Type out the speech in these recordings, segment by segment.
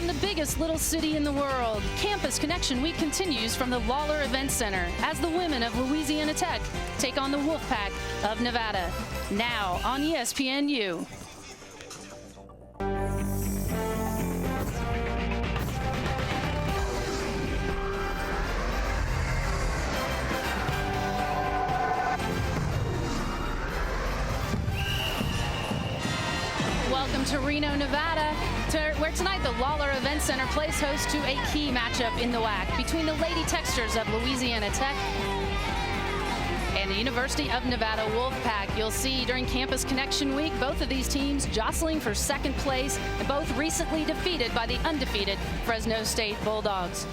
from the biggest little city in the world. Campus Connection Week continues from the Lawler Event Center as the women of Louisiana Tech take on the Wolfpack of Nevada. Now on ESPNU. Welcome to Reno, Nevada, where tonight the Lawler Event Center plays host to a key matchup in the WAC between the Lady Techsters of Louisiana Tech and the University of Nevada Wolfpack. You'll see during Campus Connection Week, both of these teams jostling for second place, and both recently defeated by the undefeated Fresno State Bulldogs.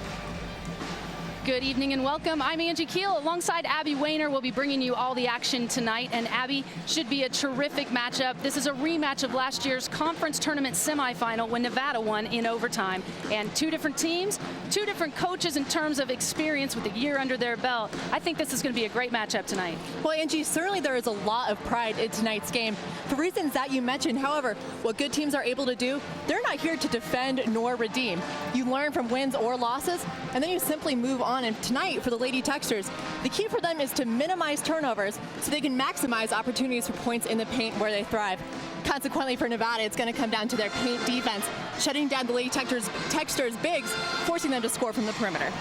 Good evening and welcome. I'm Angie Keel alongside Abby Wayner. We'll be bringing you all the action tonight, and Abby, should be a terrific matchup. This is a rematch of last year's conference tournament semifinal when Nevada won in overtime. And two different teams, two different coaches in terms of experience with a year under their belt. I think this is going to be a great matchup tonight. Well, Angie, certainly there is a lot of pride in tonight's game for reasons that you mentioned. However, what good teams are able to do, they're not here to defend nor redeem. You learn from wins or losses, and then you simply move on. And tonight for the Lady Techsters, the key for them is to minimize turnovers so they can maximize opportunities for points in the paint where they thrive. Consequently for Nevada, it's going to come down to their paint defense, shutting down the Lady Techsters bigs, forcing them to score from the perimeter.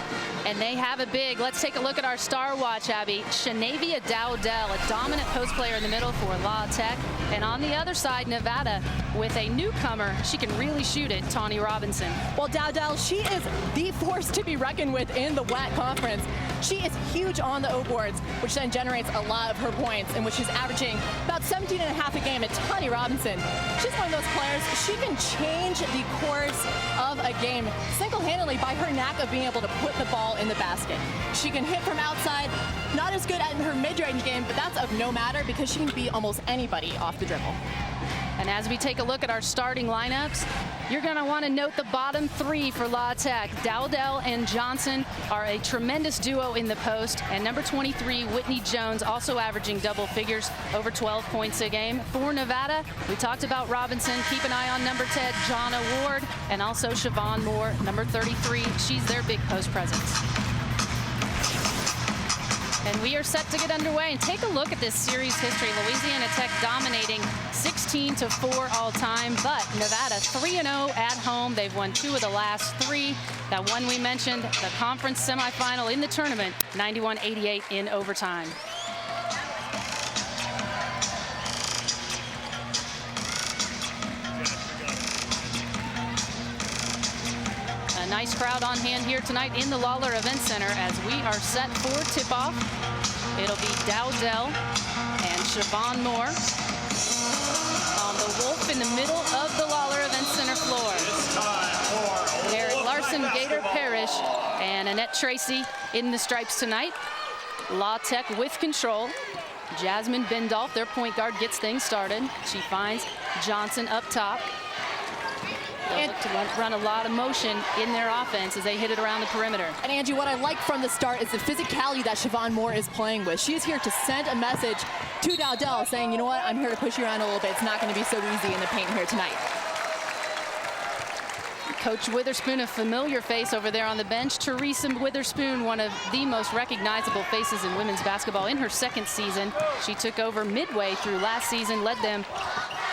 And they have a big. Let's take a look at our star watch, Abby. Shanavia Dowdell, a dominant post player in the middle for La Tech. And on the other side, Nevada with a newcomer. She can really shoot it, Tawny Robinson. Well, Dowdell, she is the force to be reckoned with in the WAC conference. She is huge on the O boards, which then generates a lot of her points, in which she's averaging about 17 and a half a game. And Tawny Robinson, she's one of those players, she can change the course of a game single-handedly by her knack of being able to put the ball in the basket. She can hit from outside, not as good at her mid-range game, but that's of no matter because she can beat almost anybody off the dribble. And as we take a look at our starting lineups, you're going to want to note the bottom three for La Tech. Dowdell and Johnson are a tremendous duo in the post. And number 23, Whitney Jones, also averaging double figures, over 12 points a game. For Nevada, we talked about Robinson. Keep an eye on number 10, Jonna Ward, and also Siobhan Moore, number 33. She's their big post presence. And we are set to get underway and take a look at this series history. Louisiana Tech dominating 16-4 all time, but Nevada 3-0 at home. They've won 2 of the last 3. That one we mentioned, the conference semifinal in the tournament, 91-88 in overtime. A nice crowd on hand here tonight in the Lawler Event Center as we are set for tip-off. It'll be Dowdell and Siobhan Moore on the Wolf in the middle of the Lawler Event Center floor. Eric Larson, Gator Parrish, and Annette Tracy in the stripes tonight. La Tech with control. Jasmine Bindolph, their point guard, gets things started. She finds Johnson up top. They'll look to run a lot of motion in their offense as they hit it around the perimeter. And Angie, what I like from the start is the physicality that Siobhan Moore is playing with. She's here to send a message to Dowdell saying, you know what, I'm here to push you around a little bit. It's not going to be so easy in the paint here tonight. Coach Witherspoon, a familiar face over there on the bench. Teresa Witherspoon, one of the most recognizable faces in women's basketball in her second season. She took over midway through last season, led them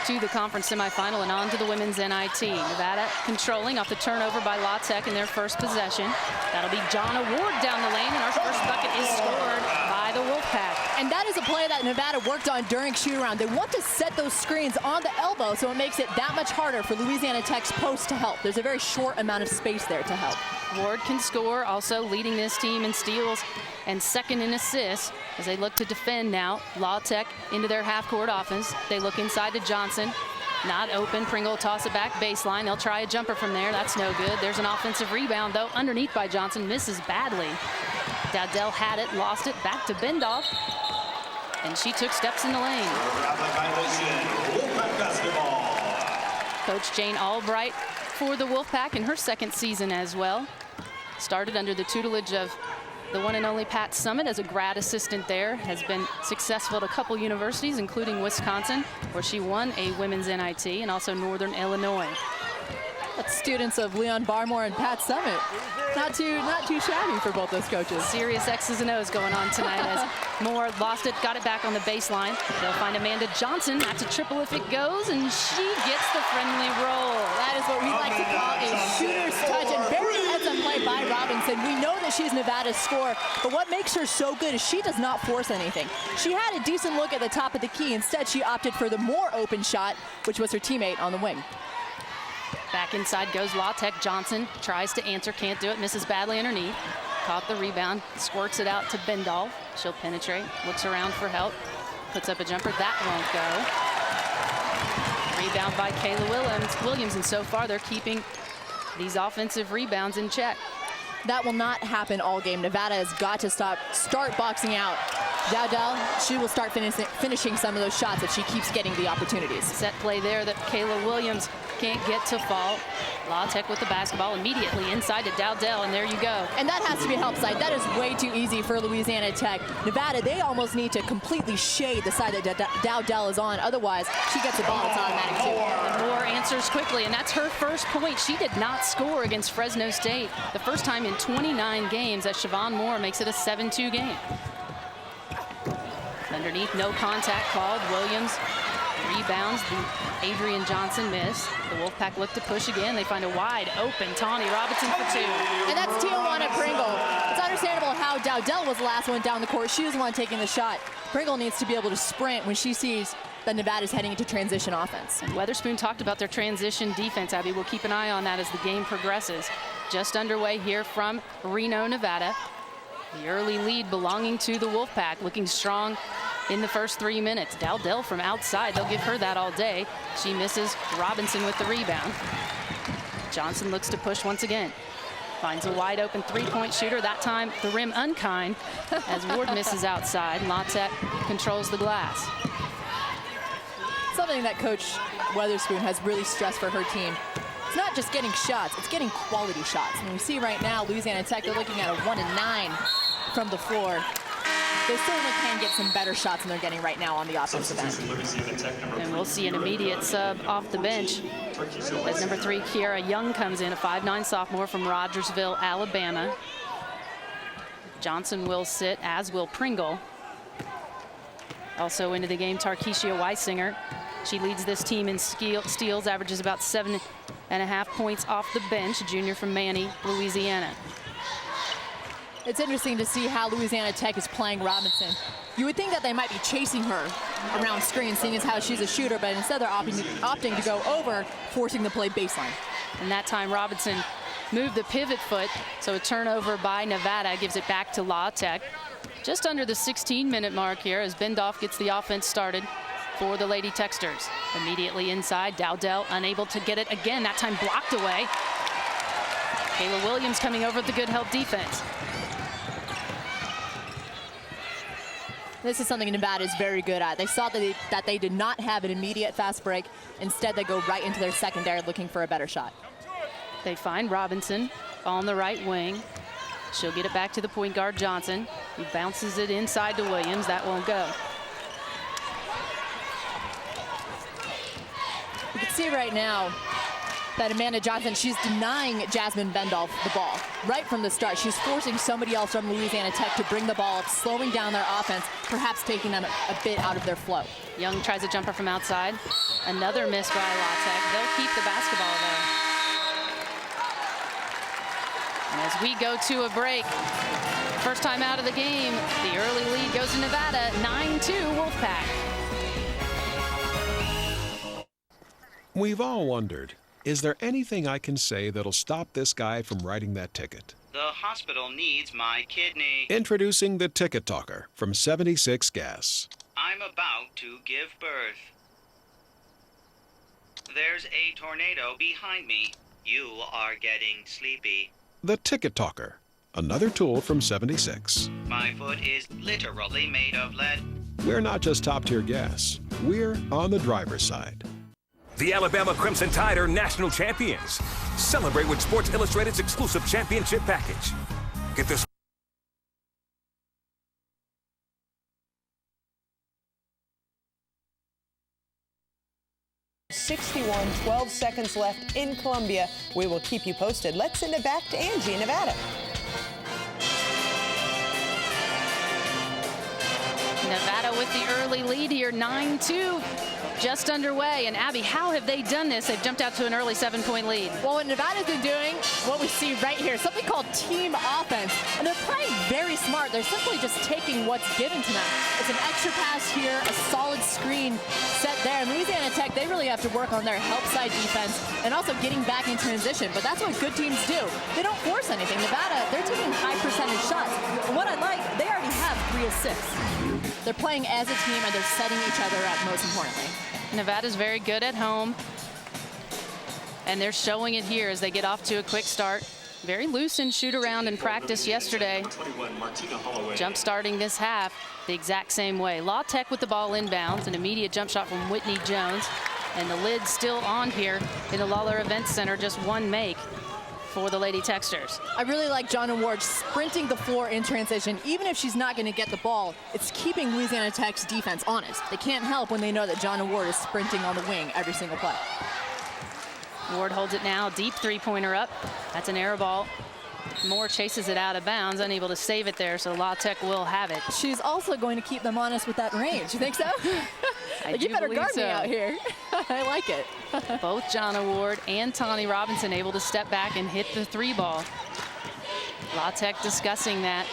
to the conference semifinal and on to the women's NIT. Nevada controlling off the turnover by La Tech in their first possession. That'll be Jonna Ward down the lane, and our first bucket is scored by the Wolfpack. And that is a play that Nevada worked on during shoot-around. They want to set those screens on the elbow, so it makes it that much harder for Louisiana Tech's post to help. There's a very short amount of space there to help. Ward can score, also leading this team in steals and second in assists as they look to defend now. La Tech into their half-court offense. They look inside to Johnson. Not open. Pringle toss it back baseline. They'll try a jumper from there. That's no good. There's an offensive rebound, though, underneath by Johnson. Misses badly. Dowdell had it, lost it, back to Bindolph. And she took steps in the lane. Coach Jane Albright for the Wolfpack in her second season as well. Started under the tutelage of the one and only Pat Summitt as a grad assistant there. Has been successful at a couple universities, including Wisconsin, where she won a women's NIT, and also Northern Illinois. That's students of Leon Barmore and Pat Summit. Not too shabby for both those coaches. Serious X's and O's going on tonight as Moore lost it, got it back on the baseline. They'll find Amanda Johnson. That's a triple if it goes, and she gets the friendly roll. That is what we like to call a shooter's touch, and very heads-up play by Robinson. We know that she's Nevada's scorer, but what makes her so good is she does not force anything. She had a decent look at the top of the key. Instead, she opted for the more open shot, which was her teammate on the wing. Back inside goes La Tech. Johnson tries to answer, can't do it, misses badly underneath. Caught the rebound, squirts it out to Bendolf. She'll penetrate, looks around for help, puts up a jumper. That won't go. Rebound by Kayla Williams, and so far they're keeping these offensive rebounds in check. That will not happen all game. Nevada has got to start boxing out. Dowdell, she will start finishing some of those shots if she keeps getting the opportunities. Set play there that Kayla Williams can't get to fall. La Tech with the basketball immediately inside to Dowdell, and there you go. And that has to be help side. That is way too easy for Louisiana Tech. Nevada, they almost need to completely shade the side that Dowdell is on. Otherwise, she gets the ball. It's automatic too. And Moore answers quickly, and that's her first point. She did not score against Fresno State. The first time in 29 games as Siobhan Moore makes it a 7-2 game. Underneath, no contact called. Williams rebounds. The Adrian Johnson miss. The Wolfpack look to push again. They find a wide open Tawny Robinson for two. And that's Tijuana Pringle. It's understandable how Dowdell was the last one down the court. She was the one taking the shot. Pringle needs to be able to sprint when she sees that Nevada's heading into transition offense. And Weatherspoon talked about their transition defense, Abby. We'll keep an eye on that as the game progresses. Just underway here from Reno, Nevada. The early lead belonging to the Wolfpack, looking strong in the first 3 minutes. Dowdell from outside, they'll give her that all day. She misses. Robinson with the rebound. Johnson looks to push once again. Finds a wide open three-point shooter, that time the rim unkind as Ward misses outside. La Tech controls the glass. Something that Coach Weatherspoon has really stressed for her team. It's not just getting shots, it's getting quality shots. And we see right now, Louisiana Tech, they're looking at a 1-9 from the floor. They certainly can get some better shots than they're getting right now on the offensive end. And we'll see an immediate sub off the bench as number 3, Kiara Young, comes in, a 5'9" sophomore from Rogersville, Alabama. Johnson will sit, as will Pringle. Also into the game, Tarkesia Weisinger. She leads this team in steals, averages about 7.5 points off the bench, junior from Manny, Louisiana. It's interesting to see how Louisiana Tech is playing Robinson. You would think that they might be chasing her around screen, seeing as how she's a shooter, but instead they're opting to go over, forcing the play baseline. And that time Robinson moved the pivot foot, so a turnover by Nevada gives it back to La Tech. Just under the 16-minute mark here as Bendolf gets the offense started for the Lady Techsters. Immediately inside, Dowdell unable to get it again, that time blocked away. Kayla Williams coming over with the good help defense. This is something Nevada is very good at. They saw that they did not have an immediate fast break. Instead, they go right into their secondary looking for a better shot. They find Robinson on the right wing. She'll get it back to the point guard, Johnson, who bounces it inside to Williams. That won't go. You can see right now that Amanda Johnson, she's denying Jasmine Bendolf the ball right from the start. She's forcing somebody else from Louisiana Tech to bring the ball up, slowing down their offense, perhaps taking them a bit out of their flow. Young tries a jumper from outside. Another miss by La Tech. They'll keep the basketball though. And as we go to a break, first time out of the game, the early lead goes to Nevada, 9-2 Wolfpack. We've all wondered, is there anything I can say that'll stop this guy from writing that ticket? The hospital needs my kidney. Introducing the Ticket Talker from 76 Gas. I'm about to give birth. There's a tornado behind me. You are getting sleepy. The Ticket Talker, another tool from 76. My foot is literally made of lead. We're not just top-tier gas. We're on the driver's side. The Alabama Crimson Tide are national champions. Celebrate with Sports Illustrated's exclusive championship package. Get this. 61, 12 seconds left in Columbia. We will keep you posted. Let's send it back to Angie in Nevada. Nevada with the early lead here, 9-2, just underway. And Abby, how have they done this? They've jumped out to an early 7-point lead. Well, what Nevada's been doing, what we see right here, something called team offense. And they're playing very smart. They're simply just taking what's given to them. It's an extra pass here, a solid screen set there. And Louisiana Tech, they really have to work on their help side defense and also getting back in transition. But that's what good teams do. They don't force anything. Nevada, they're taking high percentage shots. And what I like, they already have 3 assists. They're playing as a team, and they're setting each other up, most importantly. Nevada's very good at home. And they're showing it here as they get off to a quick start. Very loose in shoot around in practice yesterday. Jump starting this half the exact same way. La Tech with the ball inbounds, an immediate jump shot from Whitney Jones. And the lid's still on here in the Lawler Events Center, just one make for the Lady Texters. I really like Jonna Ward sprinting the floor in transition. Even if she's not going to get the ball, it's keeping Louisiana Tech's defense honest. They can't help when they know that Jonna Ward is sprinting on the wing every single play. Ward holds it now, deep three-pointer up. That's an air ball. Moore chases it out of bounds, unable to save it there, so La Tech will have it. She's also going to keep them honest with that range. You think so? I You better guard me out here. I like it. Both Jonna Ward and Tawny Robinson able to step back and hit the 3-ball. La Tech discussing that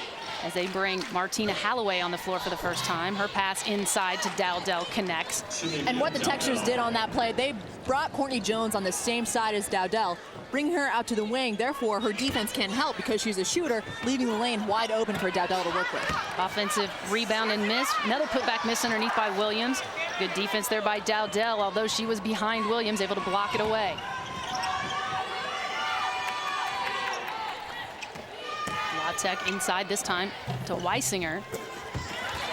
as they bring Martina Holloway on the floor for the first time. Her pass inside to Dowdell connects. And what the Texters did on that play, they brought Courtney Jones on the same side as Dowdell, bring her out to the wing. Therefore, her defense can't help because she's a shooter, leaving the lane wide open for Dowdell to work with. Offensive rebound and miss. Another putback miss underneath by Williams. Good defense there by Dowdell, although she was behind Williams, able to block it away. La Tech inside this time to Weisinger.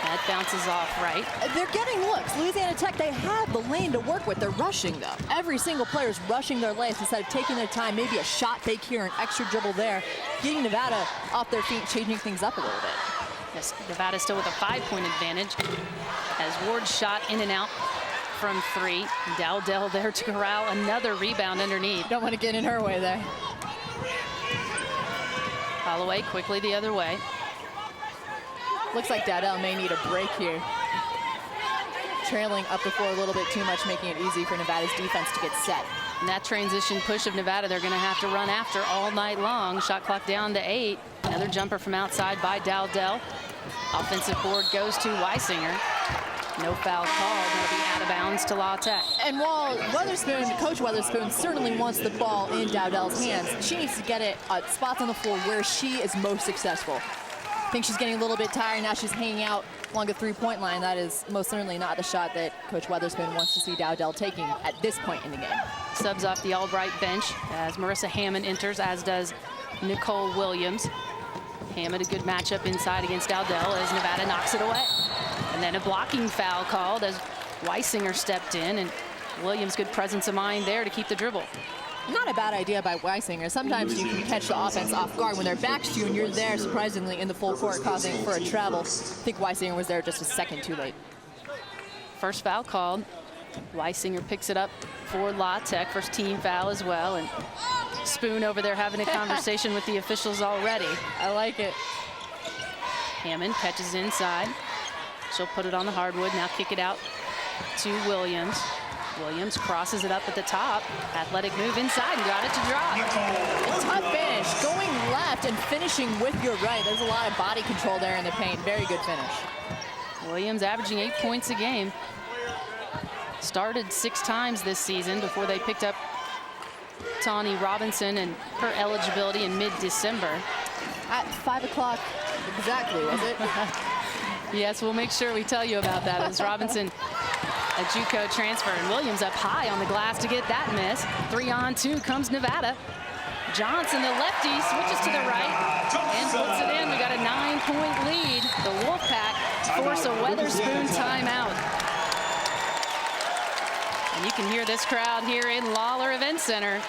That bounces off right. They're getting looks. Louisiana Tech, they have the lane to work with. They're rushing, though. Every single player is rushing their lanes instead of taking their time. Maybe a shot fake here, an extra dribble there. Getting Nevada off their feet, changing things up a little bit. Yes, Nevada still with a 5-point advantage as Ward shot in and out from 3. Dowdell there to corral another rebound underneath. Don't want to get in her way there. Holloway quickly the other way. Looks like Dowdell may need a break here. Trailing up the floor a little bit too much, making it easy for Nevada's defense to get set. And that transition push of Nevada, they're going to have to run after all night long. Shot clock down to 8. Another jumper from outside by Dowdell. Offensive board goes to Weisinger. No foul called. It'll be out of bounds to La Tech. And while Coach Weatherspoon certainly wants the ball in Dowdell's hands, she needs to get it at spots on the floor where she is most successful. I think she's getting a little bit tired. Now she's hanging out along the 3-point line. That is most certainly not the shot that Coach Weatherspoon wants to see Dowdell taking at this point in the game. Subs off the Albright bench as Marissa Hammond enters, as does Nicole Williams. Hammond, a good matchup inside against Dowdell as Nevada knocks it away. And then a blocking foul called as Weisinger stepped in, and Williams, good presence of mind there to keep the dribble. Not a bad idea by Weisinger. Sometimes you can catch the offense off guard when their back's to you and you're there surprisingly in the full court causing for a travel. I think Weisinger was there just a second too late. First foul called. Weisinger picks it up for La Tech. First team foul as well. And Spoon over there having a conversation with the officials already. I like it. Hammond catches inside. She'll put it on the hardwood. Now kick it out to Williams. Williams crosses it up at the top. Athletic move inside and got it to drop. A tough finish. Going left and finishing with your right. There's a lot of body control there in the paint. Very good finish. Williams averaging 8 points a game. Started 6 times this season before they picked up Tawny Robinson and her eligibility in mid-December. At 5 o'clock exactly, was it? Yes, we'll make sure we tell you about that as Robinson, a JUCO transfer, and Williams up high on the glass to get that miss. 3-on-2 comes Nevada. Johnson, the lefty, switches to the right and puts it in. We got a 9-point lead. The Wolfpack force a Weatherspoon timeout. And you can hear this crowd here in Lawler Event Center.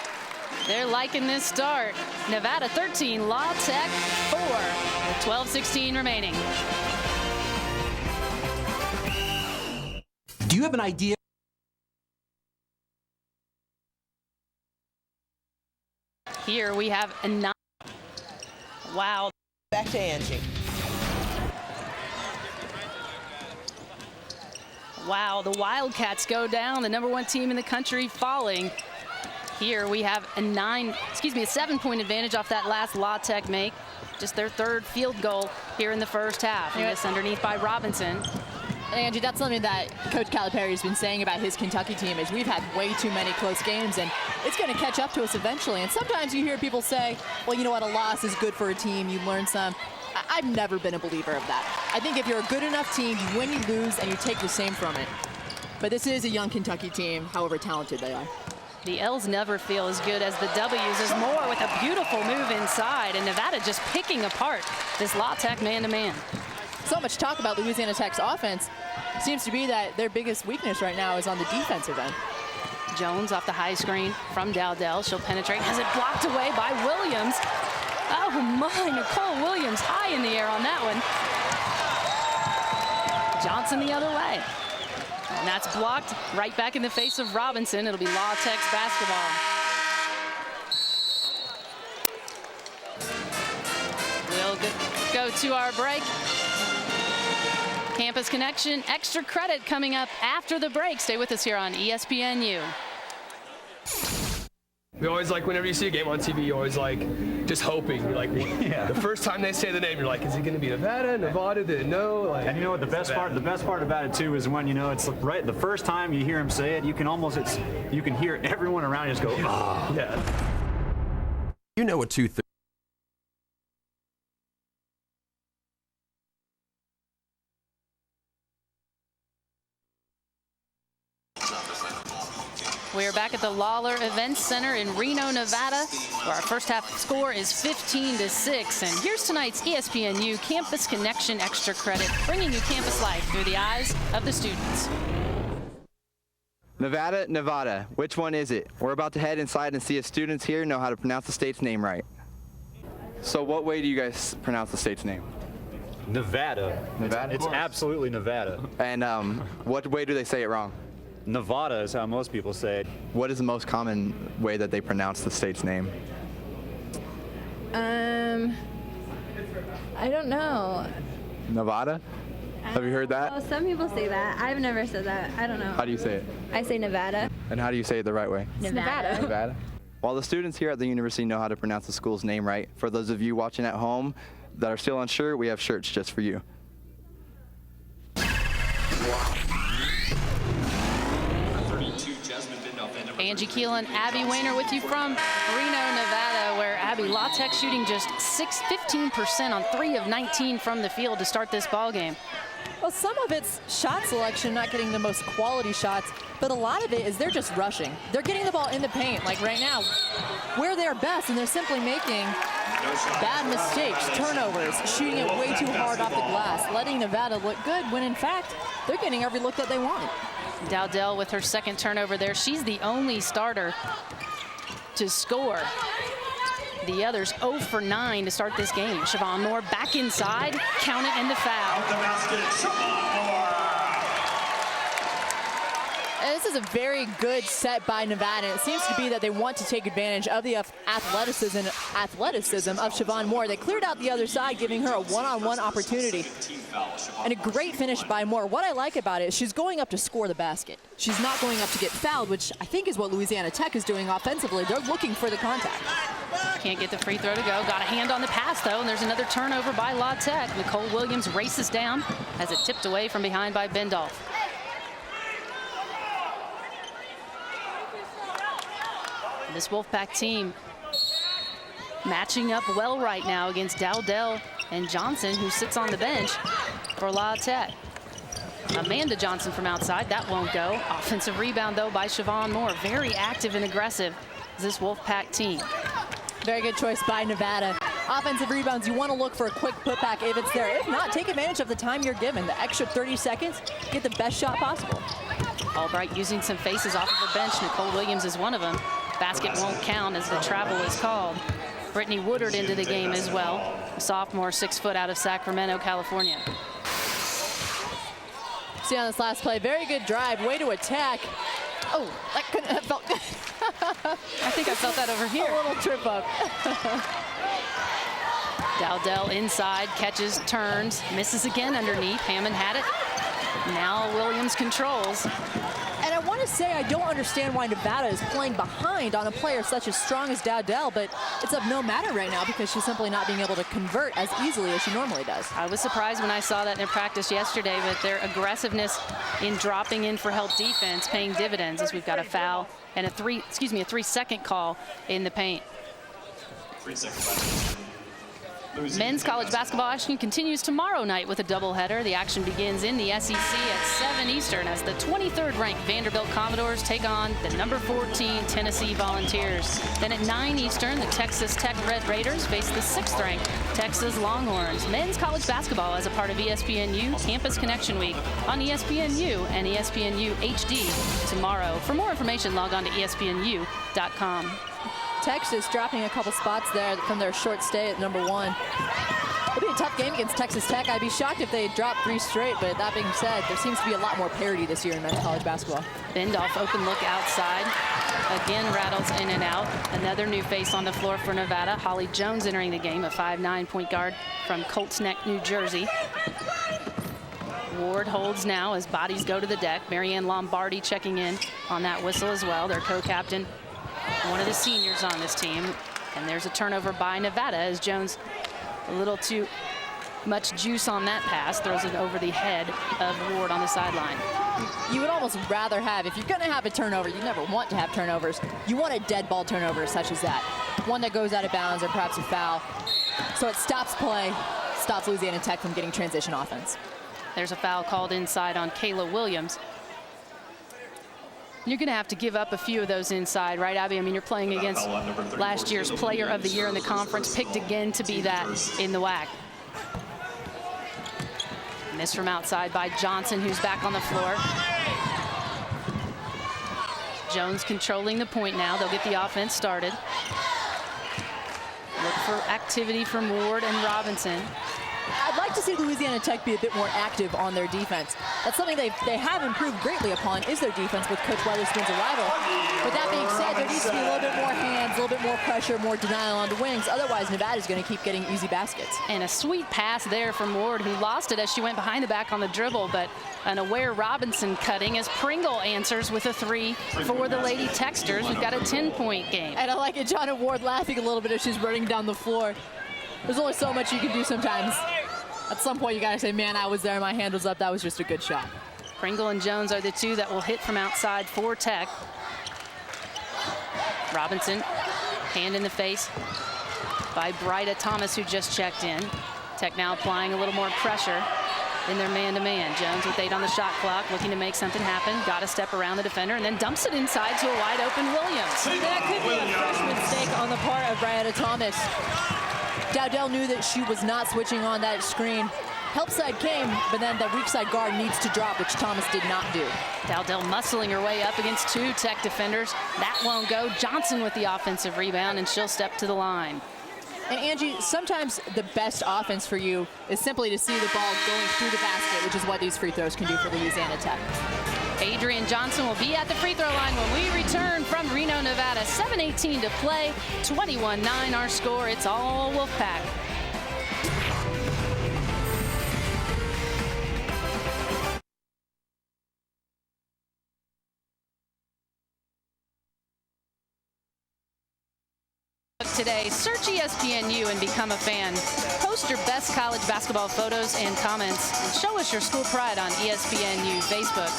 They're liking this start. Nevada 13, La Tech 4, with 12:16 remaining. Do you have an idea Here we have a 9. Wow. Back to Angie. Wow, the Wildcats go down, the #1 team in the country falling. Here we have a 7-point advantage off that last La Tech make. Just their 3rd field goal here in the first half. And this underneath by Robinson. Angie, that's something that Coach Calipari has been saying about his Kentucky team is we've had way too many close games, and it's going to catch up to us eventually. And sometimes you hear people say, well, you know what, a loss is good for a team. You learn some. I've never been a believer of that. I think if you're a good enough team, you win, you lose, and you take the same from it. But this is a young Kentucky team, however talented they are. The L's never feel as good as the W's. As Moore with a beautiful move inside, and Nevada just picking apart this La Tech man-to-man. So much talk about Louisiana Tech's offense. Seems to be that their biggest weakness right now is on the defensive end. Jones off the high screen from Dowdell. She'll penetrate, has it blocked away by Williams. Oh my, Nicole Williams high in the air on that one. Johnson the other way. And that's blocked right back in the face of Robinson. It'll be La Tech's basketball. We'll go to our break. Campus Connection, extra credit coming up after the break. Stay with us here on ESPNU. We always like, whenever you see a game on TV, you're always like, just hoping. You're like, the first time they say the name, you're like, is it going to be Nevada? Did it know? Like, and you know what the best part about it too is when, you know, it's right the first time you hear him say it, you can you can hear everyone around you just go, oh. Yeah. You know what 2 We're back at the Lawler Events Center in Reno, Nevada, where our first half score is 15-6. And here's tonight's ESPNU Campus Connection Extra Credit, bringing you campus life through the eyes of the students. Nevada, which one is it? We're about to head inside and see if students here know how to pronounce the state's name right. So what way do you guys pronounce the state's name? Nevada. It's absolutely Nevada. And what way do they say it wrong? Nevada is how most people say it. What is the most common way that they pronounce the state's name? I don't know. Nevada? Have you heard that? Oh, some people say that. I've never said that. I don't know. How do you say it? I say Nevada. And how do you say it the right way? Nevada. Nevada. While the students here at the university know how to pronounce the school's name right, for those of you watching at home that are still unsure, we have shirts just for you. Angie Keelan, Abby Weiner with you from Reno, Nevada, where Abby, La Tech shooting just 15% on 3 of 19 from the field to start this ball game. Well, some of it's shot selection, not getting the most quality shots, but a lot of it is they're just rushing. They're getting the ball in the paint, like right now, where they're best, and they're simply making bad mistakes, turnovers, shooting it way too hard off the glass, letting Nevada look good when, in fact, they're getting every look that they want. Dowdell with her second turnover there. She's the only starter to score. The others 0 for 9 to start this game. Siobhan Moore back inside, count it, and the foul. And this is a very good set by Nevada. It seems to be that they want to take advantage of the athleticism of Siobhan Moore. They cleared out the other side, giving her a one-on-one opportunity. And a great finish by Moore. What I like about it is she's going up to score the basket. She's not going up to get fouled, which I think is what Louisiana Tech is doing offensively. They're looking for the contact. Can't get the free throw to go. Got a hand on the pass, though, and there's another turnover by La Tech. Nicole Williams races down, has it tipped away from behind by Bendolph. This Wolfpack team matching up well right now against Dowdell and Johnson, who sits on the bench for La Tech. Amanda Johnson from outside, that won't go. Offensive rebound, though, by Siobhan Moore. Very active and aggressive is this Wolfpack team. Very good choice by Nevada. Offensive rebounds, you want to look for a quick putback if it's there. If not, take advantage of the time you're given. The extra 30 seconds, get the best shot possible. Albright using some faces off of her bench. Nicole Williams is one of them. Basket won't count as the travel is called. Brittany Woodard into the game as well. A sophomore, 6 foot out of Sacramento, California. See on this last play, very good drive, way to attack. Oh, that couldn't have felt good. I think I felt that over here. A little trip up. Dowdell inside, catches, turns, misses again underneath. Hammond had it. Now Williams controls. And I want to say I don't understand why Nevada is playing behind on a player such as strong as Dowdell, but it's of no matter right now because she's simply not being able to convert as easily as she normally does. I was surprised when I saw that in their practice yesterday, but their aggressiveness in dropping in for help defense paying dividends as we've got a foul and a 3-second call in the paint. 3 seconds. Men's college basketball action continues tomorrow night with a doubleheader. The action begins in the SEC at 7 Eastern as the 23rd ranked Vanderbilt Commodores take on the number 14 Tennessee Volunteers. Then at 9 Eastern, the Texas Tech Red Raiders face the 6th ranked Texas Longhorns. Men's college basketball as a part of ESPNU Campus Connection Week on ESPNU and ESPNU HD tomorrow. For more information, log on to ESPNU.com. Texas dropping a couple spots there from their short stay at number 1. It'll be a tough game against Texas Tech. I'd be shocked if they dropped 3 straight, but that being said, there seems to be a lot more parity this year in men's college basketball. Bendolph open look outside. Again rattles in and out. Another new face on the floor for Nevada. Holly Jones entering the game, a 5'9" point guard from Colts Neck, New Jersey. Ward holds now as bodies go to the deck. Marianne Lombardi checking in on that whistle as well. Their co-captain, one of the seniors on this team. And there's a turnover by Nevada as Jones, a little too much juice on that pass, throws it over the head of Ward on the sideline. You would almost rather have, if you're going to have a turnover, you never want to have turnovers. You want a dead ball turnover such as that. One that goes out of bounds or perhaps a foul. So it stops play, stops Louisiana Tech from getting transition offense. There's a foul called inside on Kayla Williams. You're going to have to give up a few of those inside, right, Abby? I mean, you're playing against last year's Player of the Year in the conference, picked again to be that in the WAC. Miss from outside by Johnson, who's back on the floor. Jones controlling the point now. They'll get the offense started. Look for activity from Ward and Robinson. I'd like to see Louisiana Tech be a bit more active on their defense. That's something they have improved greatly upon, is their defense with Coach Weatherspoon's arrival. But that being said, there needs to be a little bit more hands, a little bit more pressure, more denial on the wings. Otherwise, Nevada's going to keep getting easy baskets. And a sweet pass there from Ward, who lost it as she went behind the back on the dribble, but an aware Robinson cutting as Pringle answers with a 3 for the Lady Texters. We've got a 10-point game. And I like it, John and Ward laughing a little bit as she's running down the floor. There's only so much you can do sometimes. At some point, you got to say, man, I was there, my hand was up, that was just a good shot. Pringle and Jones are the two that will hit from outside for Tech. Robinson, hand in the face by Bryda Thomas, who just checked in. Tech now applying a little more pressure in their man-to-man. Jones with 8 on the shot clock, looking to make something happen. Got to step around the defender and then dumps it inside to a wide-open Williams. That could be a fresh mistake on the part of Bryda Thomas. Dowdell knew that she was not switching on that screen. Help side came, but then the weak side guard needs to drop, which Thomas did not do. Dowdell muscling her way up against 2 Tech defenders. That won't go. Johnson with the offensive rebound, and she'll step to the line. And Angie, sometimes the best offense for you is simply to see the ball going through the basket, which is what these free throws can do for Louisiana Tech. Adrian Johnson will be at the free throw line when we return from Reno, Nevada. 7:18 to play, 21-9 our score. It's all Wolfpack. Today, search ESPNU and become a fan. Post your best college basketball photos and comments, and show us your school pride on ESPNU Facebook.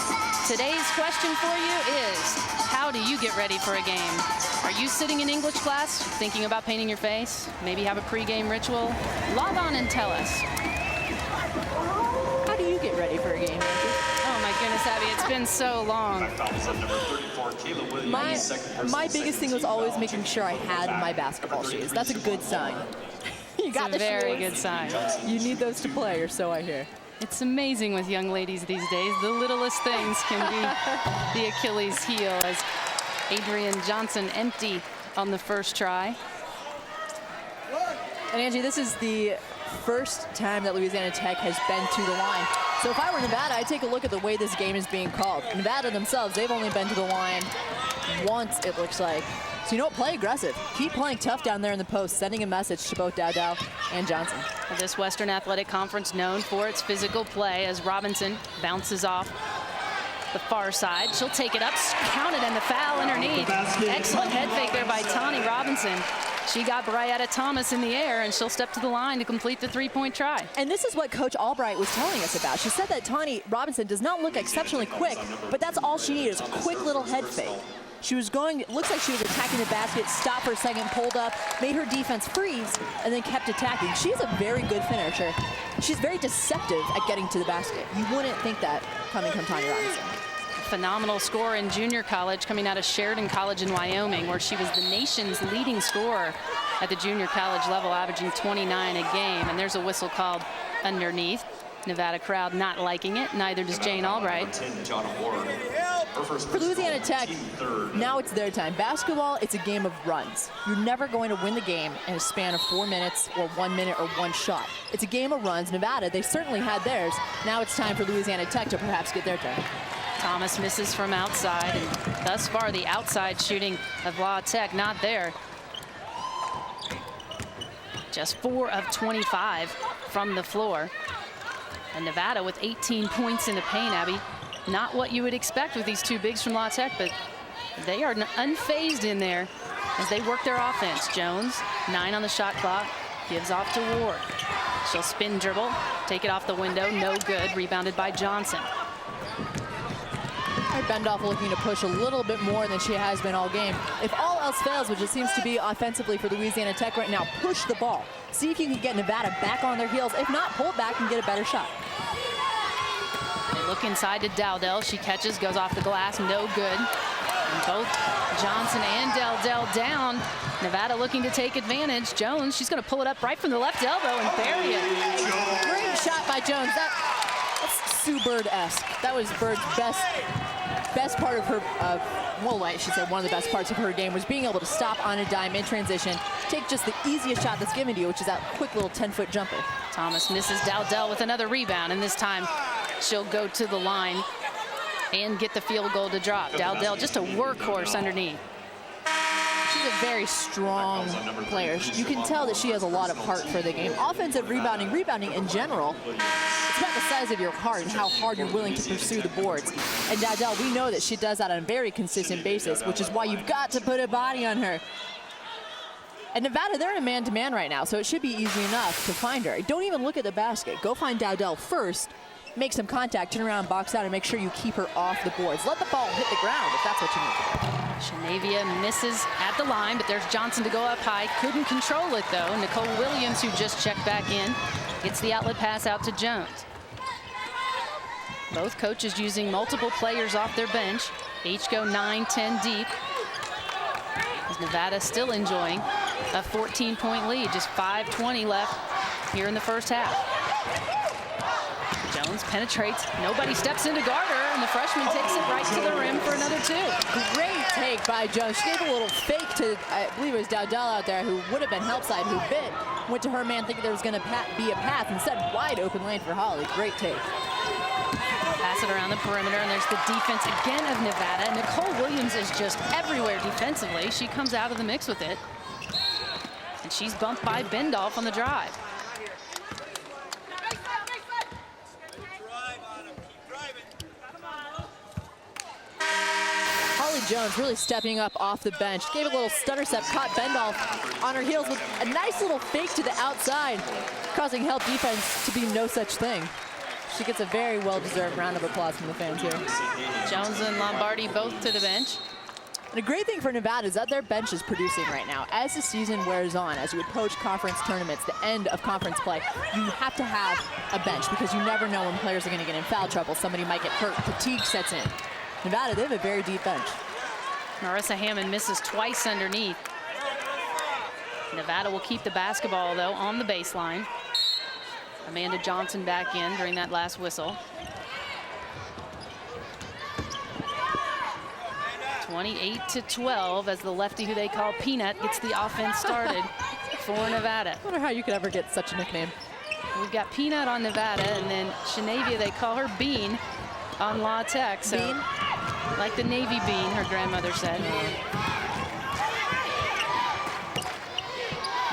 Today's question for you is, how do you get ready for a game? Are you sitting in English class, thinking about painting your face? Maybe have a pregame ritual? Log on and tell us. How do you get ready for a game, Angie? Oh my goodness, Abby, it's been so long. My biggest thing was always making sure I had my basketball shoes. That's a good sign. You got it's a very shoes. good sign. You need those to play, or so I hear. It's amazing with young ladies these days. The littlest things can be the Achilles heel, as Adrian Johnson empty on the first try. And Angie, this is the first time that Louisiana Tech has been to the line. So if I were Nevada, I'd take a look at the way this game is being called. Nevada themselves, they've only been to the line once, it looks like. So you know what, play aggressive. Keep playing tough down there in the post, sending a message to both Dowdell and Johnson. Well, this Western Athletic Conference known for its physical play as Robinson bounces off the far side. She'll take it up, count it, and the foul underneath. Excellent head fake there by Tani Robinson. She got Brietta Thomas in the air, and she'll step to the line to complete the three-point try. And this is what Coach Albright was telling us about. She said that Tani Robinson does not look exceptionally quick, but that's all she needed, is a quick little head fake. She was going, it looks like she was attacking the basket, stopped for a second, pulled up, made her defense freeze, and then kept attacking. She's a very good finisher. She's very deceptive at getting to the basket. You wouldn't think that coming from Tani Robinson. Phenomenal scorer in junior college, coming out of Sheridan College in Wyoming, where she was the nation's leading scorer at the junior college level, averaging 29 a game. And there's a whistle called underneath. Nevada crowd not liking it. Neither does Jane Albright. For Louisiana Tech, now it's their time. Basketball, it's a game of runs. You're never going to win the game in a span of 4 minutes or 1 minute or one shot. It's a game of runs. Nevada, they certainly had theirs. Now it's time for Louisiana Tech to perhaps get their turn. Thomas misses from outside, and thus far the outside shooting of La Tech not there. Just 4 of 25 from the floor. And Nevada with 18 points in the paint, Abby. Not what you would expect with these two bigs from La Tech, but they are unfazed in there as they work their offense. Jones, 9 on the shot clock, gives off to Ward. She'll spin dribble, take it off the window, no good, rebounded by Johnson. Bendoff looking to push a little bit more than she has been all game. If all else fails, which it seems to be offensively for Louisiana Tech right now, push the ball. See if you can get Nevada back on their heels. If not, pull back and get a better shot. They look inside to Dowdell. She catches, goes off the glass, no good. And both Johnson and Dowdell down. Nevada looking to take advantage. Jones, she's going to pull it up right from the left elbow and bury it. Great shot by Jones. That's Sue Bird-esque. That was Bird's best part of her, well, I should say one of the best parts of her game was being able to stop on a dime in transition, take just the easiest shot that's given to you, which is that quick little 10-foot jumper. Thomas misses Dowdell with another rebound, and this time she'll go to the line and get the field goal to drop. Dowdell just a workhorse underneath. She's a very strong player. You can tell that she has a lot of heart for the game. Offensive rebounding in general, it's about the size of your heart and how hard you're willing to pursue the boards. And Dowdell, we know that she does that on a very consistent basis, which is why you've got to put a body on her. And Nevada, they're in a man-to-man right now, so it should be easy enough to find her. Don't even look at the basket. Go find Dowdell first, make some contact, turn around, box out, and make sure you keep her off the boards. Let the ball hit the ground if that's what you need to do. Shanavia misses at the line, but there's Johnson to go up high. Couldn't control it, though. Nicole Williams, who just checked back in, gets the outlet pass out to Jones. Both coaches using multiple players off their bench. Each go 9-10 deep. As Nevada still enjoying a 14-point lead. Just 5:20 left here in the first half. Jones penetrates. Nobody steps in to guard her, and the freshman takes it right to the rim for another two. Great take by Jones. She gave a little fake to, I believe it was Dowdell out there, who would have been help side, who bit. Went to her man thinking there was going to be a path. Instead, wide open lane for Holly. Great take. Pass it around the perimeter, and there's the defense again of Nevada. Nicole Williams is just everywhere defensively. She comes out of the mix with it. And she's bumped by Bendoff on the drive. Holly Jones really stepping up off the bench. Gave a little stutter step, caught Bendoff on her heels with a nice little fake to the outside, causing help defense to be no such thing. She gets a very well-deserved round of applause from the fans here. Jones and Lombardi both to the bench. And a great thing for Nevada is that their bench is producing right now. As the season wears on, as you approach conference tournaments, the end of conference play, you have to have a bench because you never know when players are going to get in foul trouble. Somebody might get hurt, fatigue sets in. Nevada, they have a very deep bench. Marissa Hammond misses twice underneath. Nevada will keep the basketball, though, on the baseline. Amanda Johnson back in during that last whistle. 28-12 as the lefty who they call Peanut gets the offense started for Nevada. I wonder how you could ever get such a nickname. We've got Peanut on Nevada, and then Shanavia, they call her Bean on La Tech. So, Bean? Like the Navy bean, her grandmother said.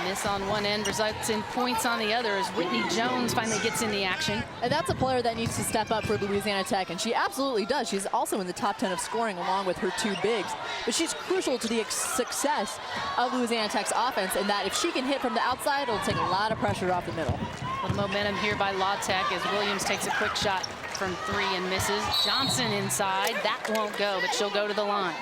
Miss on one end results in points on the other as Whitney Jones finally gets in the action. And that's a player that needs to step up for Louisiana Tech, and she absolutely does. She's also in the top 10 of scoring along with her 2 bigs. But she's crucial to the success of Louisiana Tech's offense, in that if she can hit from the outside, it'll take a lot of pressure off the middle. A little momentum here by La Tech as Williams takes a quick shot from 3 and misses. Johnson inside, that won't go, but she'll go to the line.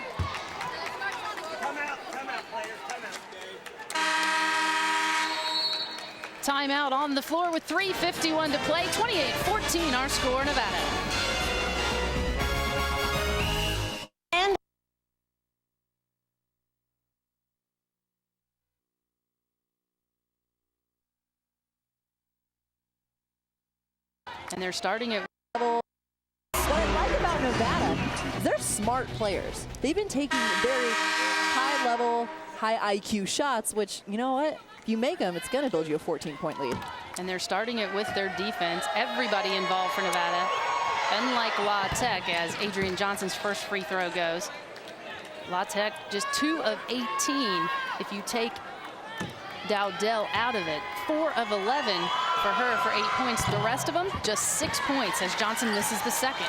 Timeout on the floor with 3:51 to play. 28-14 our score, Nevada. And they're starting at What I like about Nevada is they're smart players. They've been taking very high level, high IQ shots, which, you know what? If you make them, it's going to build you a 14-point lead. And they're starting it with their defense. Everybody involved for Nevada, unlike La Tech, as Adrian Johnson's first free throw goes. La Tech just 2 of 18 if you take Dowdell out of it. 4 of 11 for her for 8 points. The rest of them, just 6 points as Johnson misses the second.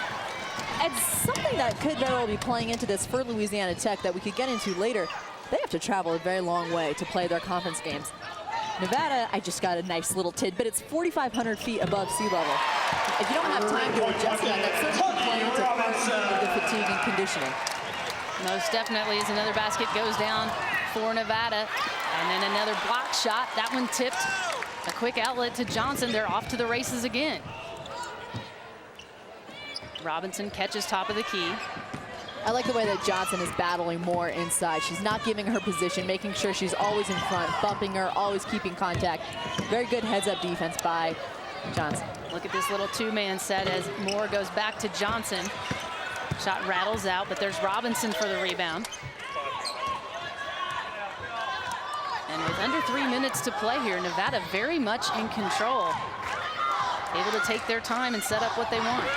And something that could very well be playing into this for Louisiana Tech that we could get into later, they have to travel a very long way to play their conference games. Nevada, I just got a nice little tidbit. It's 4,500 feet above sea level. If you don't have time to adjust that certainly play into part of the fatigue and conditioning. Most definitely, as another basket goes down for Nevada. And then another block shot. That one tipped. A quick outlet to Johnson. They're off to the races again. Robinson catches top of the key. I like the way that Johnson is battling more inside. She's not giving her position, making sure she's always in front, bumping her, always keeping contact. Very good heads-up defense by Johnson. Look at this little 2-man set as Moore goes back to Johnson. Shot rattles out, but there's Robinson for the rebound. And with under 3 minutes to play here, Nevada very much in control. Able to take their time and set up what they want.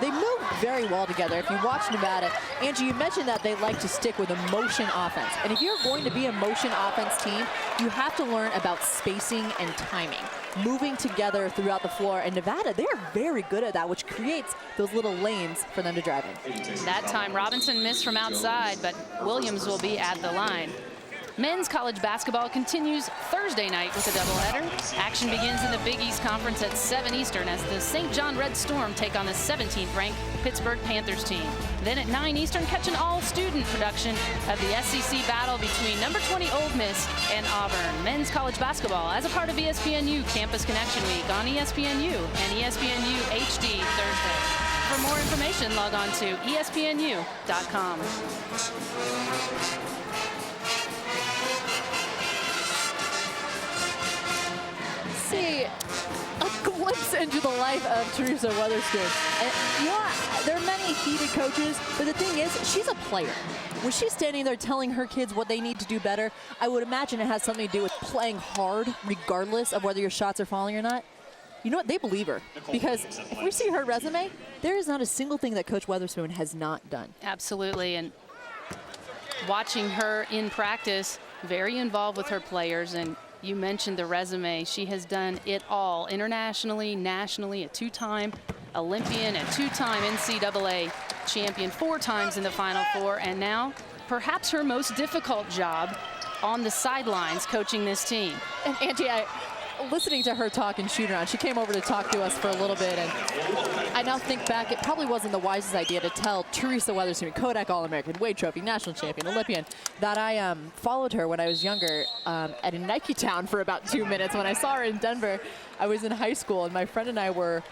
They move very well together. If you watch Nevada, Angie, you mentioned that they like to stick with a motion offense. And if you're going to be a motion offense team, you have to learn about spacing and timing, moving together throughout the floor. And Nevada, they are very good at that, which creates those little lanes for them to drive in. That time, Robinson missed from outside, but Williams will be at the line. Men's college basketball continues Thursday night with a doubleheader. Action begins in the Big East Conference at 7 Eastern as the St. John Red Storm take on the 17th-ranked Pittsburgh Panthers team. Then at 9 Eastern, catch an all-student production of the SEC battle between number 20 Ole Miss and Auburn. Men's college basketball as a part of ESPNU Campus Connection Week on ESPNU and ESPNU HD Thursday. For more information, log on to ESPNU.com. See a glimpse into the life of Teresa Weatherspoon. And you know what? There are many heated coaches, but the thing is, she's a player. When she's standing there telling her kids what they need to do better, I would imagine it has something to do with playing hard, regardless of whether your shots are falling or not. You know what? They believe her. Because if we see her resume, there is not a single thing that Coach Weatherspoon has not done. Absolutely. And watching her in practice, very involved with her players. And you mentioned the resume. She has done it all internationally, nationally, a 2-time Olympian, a 2-time NCAA champion, 4 times in the Final Four, and now perhaps her most difficult job on the sidelines coaching this team. And Angie, listening to her talk and shoot around, she came over to talk to us for a little bit, and I now think back, it probably wasn't the wisest idea to tell Teresa Weatherspoon, Kodak All-American, Wade Trophy, national champion, Olympian, that I followed her when I was younger at a Nike Town for about 2 minutes. When I saw her in Denver, I was in high school, and my friend and I were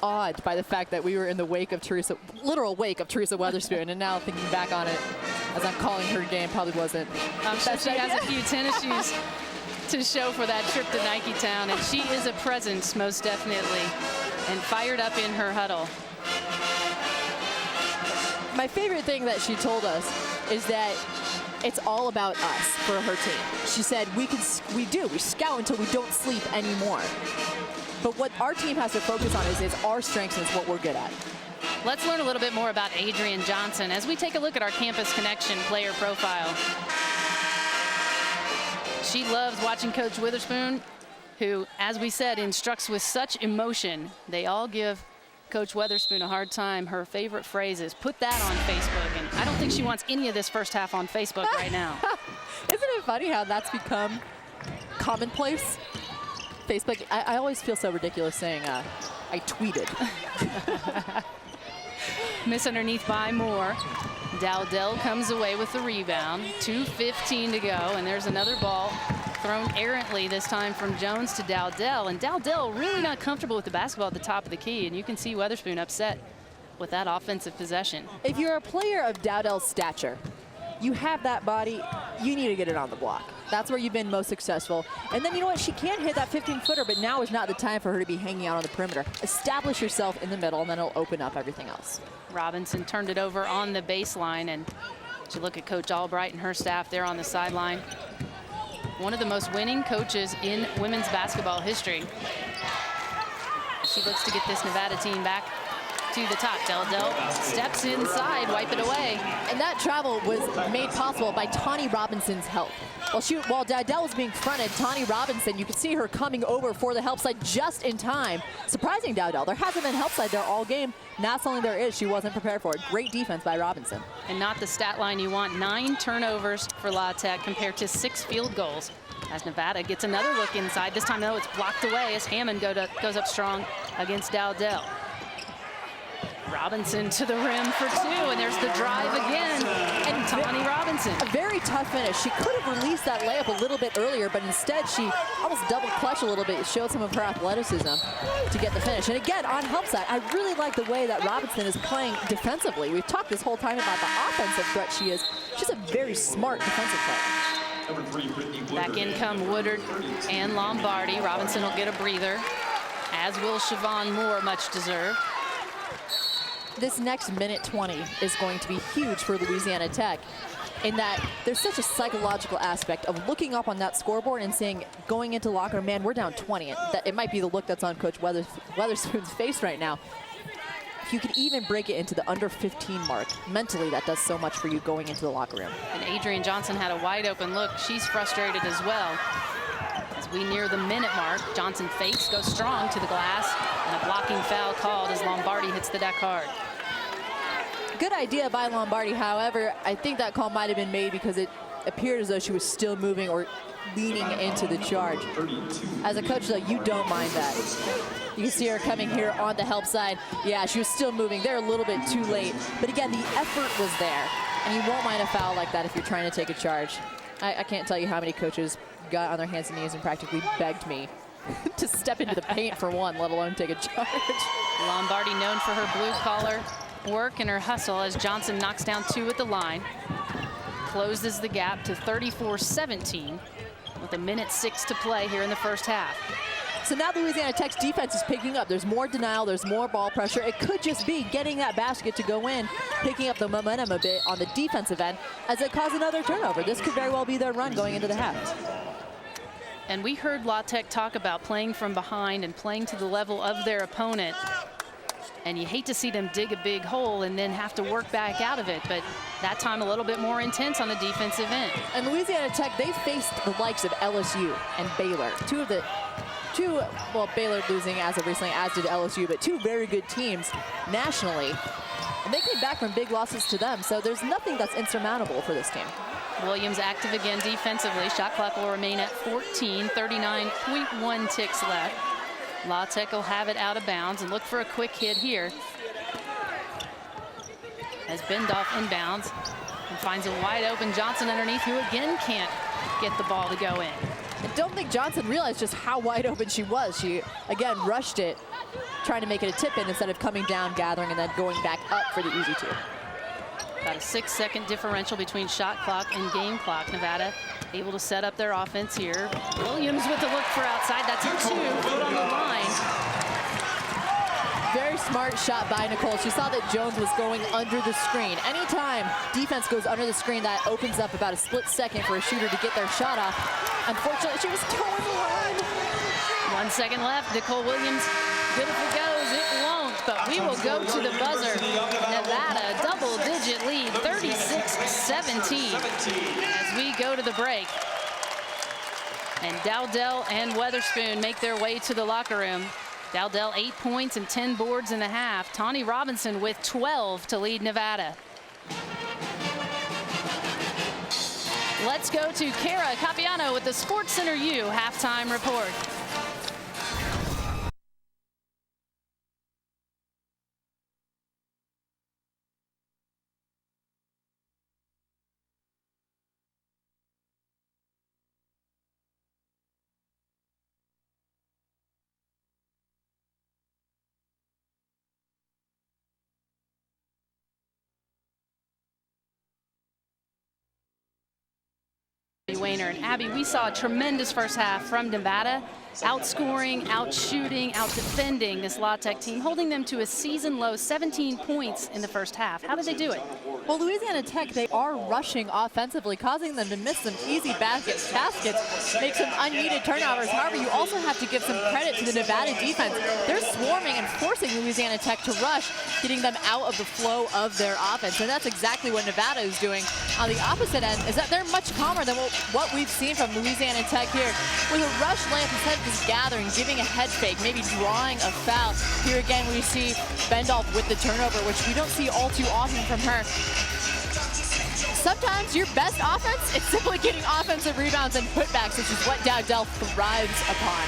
awed by the fact that we were in the wake of literal wake of Teresa Weatherspoon, and now thinking back on it, as I'm calling her game, probably wasn't. I'm sure she has a few tennis shoes to show for that trip to Nike Town, and she is a presence, most definitely, and fired up in her huddle. My favorite thing that she told us is that it's all about us for her team. She said, we scout until we don't sleep anymore. But what our team has to focus on is our strengths and it's what we're good at. Let's learn a little bit more about Adrian Johnson as we take a look at our Campus Connection player profile. She loves watching Coach Witherspoon, who, as we said, instructs with such emotion. They all give Coach Witherspoon a hard time. Her favorite phrase is, put that on Facebook. And I don't think she wants any of this first half on Facebook right now. Isn't it funny how that's become commonplace? Facebook, I always feel so ridiculous saying, I tweeted. Miss underneath by Moore. Dowdell comes away with the rebound. 2:15 to go, and there's another ball thrown errantly, this time from Jones to Dowdell. And Dowdell really not comfortable with the basketball at the top of the key, and you can see Witherspoon upset with that offensive possession. If you're a player of Dowdell's stature, you have that body, you need to get it on the block. That's where you've been most successful. And then you know what, she can hit that 15-footer, but now is not the time for her to be hanging out on the perimeter. Establish yourself in the middle, and then it'll open up everything else. Robinson turned it over on the baseline, and you look at Coach Albright and her staff there on the sideline. One of the most winning coaches in women's basketball history. She looks to get this Nevada team back to the top. Dowdell steps inside, wipe it away. And that travel was made possible by Tawny Robinson's help. While Dowdell was being fronted, Tawny Robinson, you could see her coming over for the help side just in time. Surprising Dowdell. There hasn't been help side there all game. Not only there is, she wasn't prepared for it. Great defense by Robinson. And not the stat line you want. 9 turnovers for La Tech compared to 6 field goals. As Nevada gets another look inside. This time, though, it's blocked away as Hammond goes up strong against Dowdell. Robinson to the rim for 2, and there's the drive again. And Tawny Robinson. A very tough finish. She could have released that layup a little bit earlier, but instead she almost double clutched a little bit. It showed some of her athleticism to get the finish. And again, on help side, I really like the way that Robinson is playing defensively. We've talked this whole time about the offensive threat she is. She's a very smart defensive player. Back in come Woodard and Lombardi. Robinson will get a breather, as will Siobhan Moore, much deserved. This next minute 20 is going to be huge for Louisiana Tech in that there's such a psychological aspect of looking up on that scoreboard and saying, going into locker room, man, we're down 20. And that it might be the look that's on Coach Weatherspoon's face right now. If you could even break it into the under 15 mark, mentally that does so much for you going into the locker room. And Adrian Johnson had a wide open look. She's frustrated as well. As we near the minute mark, Johnson fakes, goes strong to the glass, and a blocking foul called as Lombardi hits the deck hard. Good idea by Lombardi. However, I think that call might have been made because it appeared as though she was still moving or leaning into the charge. As a coach, though, you don't mind that. You can see her coming here on the help side. Yeah, she was still moving. They're a little bit too late. But again, the effort was there. And you won't mind a foul like that if you're trying to take a charge. I can't tell you how many coaches got on their hands and knees and practically begged me to step into the paint for one, let alone take a charge. Lombardi known for her blue collar work and her hustle as Johnson knocks down 2 at the line. Closes the gap to 34-17 with 1:06 to play here in the first half. So now Louisiana Tech's defense is picking up. There's more denial, there's more ball pressure. It could just be getting that basket to go in, picking up the momentum a bit on the defensive end as it caused another turnover. This could very well be their run going into the half. And we heard La Tech talk about playing from behind and playing to the level of their opponent. And you hate to see them dig a big hole and then have to work back out of it. But that time a little bit more intense on the defensive end. And Louisiana Tech, they faced the likes of LSU and Baylor. Well, Baylor losing as of recently, as did LSU, but 2 very good teams nationally. And they came back from big losses to them. So there's nothing that's insurmountable for this team. Williams active again defensively. Shot clock will remain at 14, 39.1 ticks left. La Tech will have it out of bounds and look for a quick hit here. As Bendoff inbounds and finds a wide open Johnson underneath, who again can't get the ball to go in. I don't think Johnson realized just how wide open she was. She, again, rushed it, trying to make it a tip-in instead of coming down, gathering, and then going back up for the easy 2. About a 6-second differential between shot clock and game clock. Nevada able to set up their offense here. Williams with the look for outside. That's a 2, foot on the line. Very smart shot by Nicole. She saw that Jones was going under the screen. Anytime defense goes under the screen, that opens up about a split second for a shooter to get their shot off. Unfortunately, she was toeing the line. 1 second left. Nicole Williams, good if it goes. It won't, but we will go to the buzzer. Nevada, double-digit lead, 36-17 as we go to the break. And Dowdell and Weatherspoon make their way to the locker room. Dowdell 8 points and 10 boards in the half. Tawny Robinson with 12 to lead Nevada. Let's go to Kara Capiano with the SportsCenter U halftime report. Wayner and Abby, we saw a tremendous first half from Nevada, outscoring, outshooting, outdefending this La Tech team, holding them to a season-low 17 points in the first half. How did they do it? Well, Louisiana Tech, they are rushing offensively, causing them to miss some easy baskets, make some unneeded turnovers. However, you also have to give some credit to the Nevada defense. They're swarming and forcing Louisiana Tech to rush, getting them out of the flow of their offense. And that's exactly what Nevada is doing. On the opposite end is that they're much calmer than what we've seen from Louisiana Tech here. With a rush layup, instead of just gathering, giving a head fake, maybe drawing a foul. Here again, we see Bendolph with the turnover, which we don't see all too often from her. Sometimes your best offense is simply getting offensive rebounds and putbacks, which is what Dowdell thrives upon.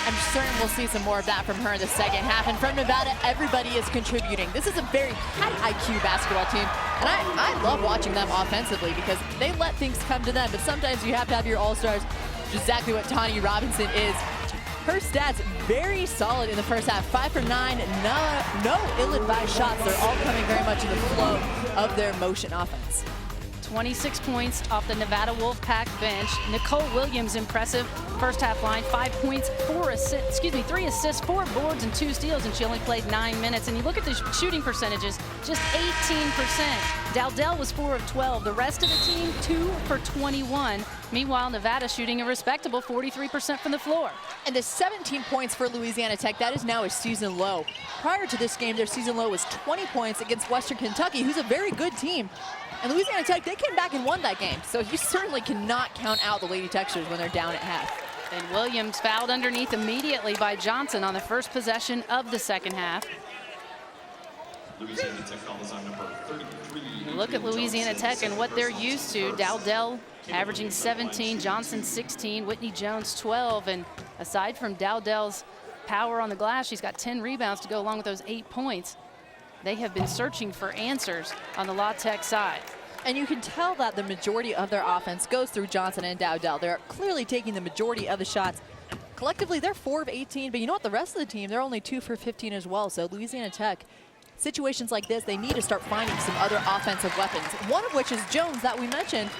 I'm certain we'll see some more of that from her in the second half. And from Nevada, everybody is contributing. This is a very high IQ basketball team. And I love watching them offensively because they let things come to them. But sometimes you have to have your all-stars, which is exactly what Tawny Robinson is. Her stats very solid in the first half. 5 for 9, no ill-advised shots. They're all coming very much in the flow of their motion offense. 26 points off the Nevada Wolfpack bench. Nicole Williams, impressive first half line, 5 points, 3 assists, 4 boards, and 2 steals, and she only played 9 minutes. And you look at the shooting percentages, just 18%. Dowdell was 4 of 12. The rest of the team, 2 for 21. Meanwhile, Nevada shooting a respectable 43% from the floor. And the 17 points for Louisiana Tech, that is now a season low. Prior to this game, their season low was 20 points against Western Kentucky, who's a very good team. And Louisiana Tech, they came back and won that game. So you certainly cannot count out the Lady Techsters when they're down at half. And Williams fouled underneath immediately by Johnson on the first possession of the second half. Louisiana Tech foul is on number 33. Look at Louisiana Tech and what they're used to. Dowdell averaging 17, Johnson 16, Whitney Jones 12. And aside from Dowdell's power on the glass, she's got 10 rebounds to go along with those 8 points. They have been searching for answers on the La Tech side. And you can tell that the majority of their offense goes through Johnson and Dowdell. They're clearly taking the majority of the shots. Collectively, they're 4 of 18, but you know what? The rest of the team, they're only 2 for 15 as well. So Louisiana Tech, situations like this, they need to start finding some other offensive weapons. One of which is Jones that we mentioned.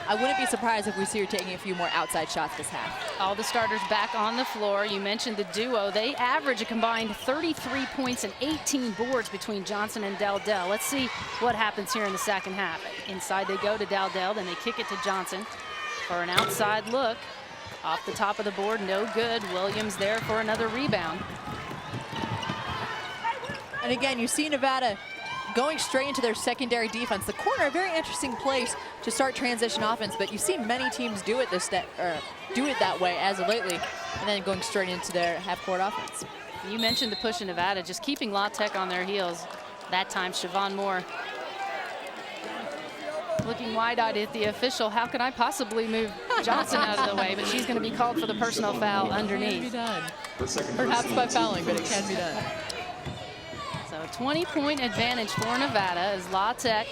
I wouldn't be surprised if we see her taking a few more outside shots this half. All the starters back on the floor. You mentioned the duo. They average a combined 33 points and 18 boards between Johnson and Dowdell. Let's see what happens here in the second half. Inside they go to Dowdell, then they kick it to Johnson for an outside look. Off the top of the board, no good. Williams there for another rebound. And again, you see Nevada going straight into their secondary defense. The corner, a very interesting place to start transition offense, but you've seen many teams do it that way as of lately, and then going straight into their half-court offense. You mentioned the push in Nevada, just keeping La Tech on their heels. That time, Siobhan Moore looking wide-eyed at the official. How can I possibly move Johnson out of the way? But she's going to be called for the personal foul underneath. It can be done. Perhaps by fouling, but it can be done. So a 20-point advantage for Nevada as La Tech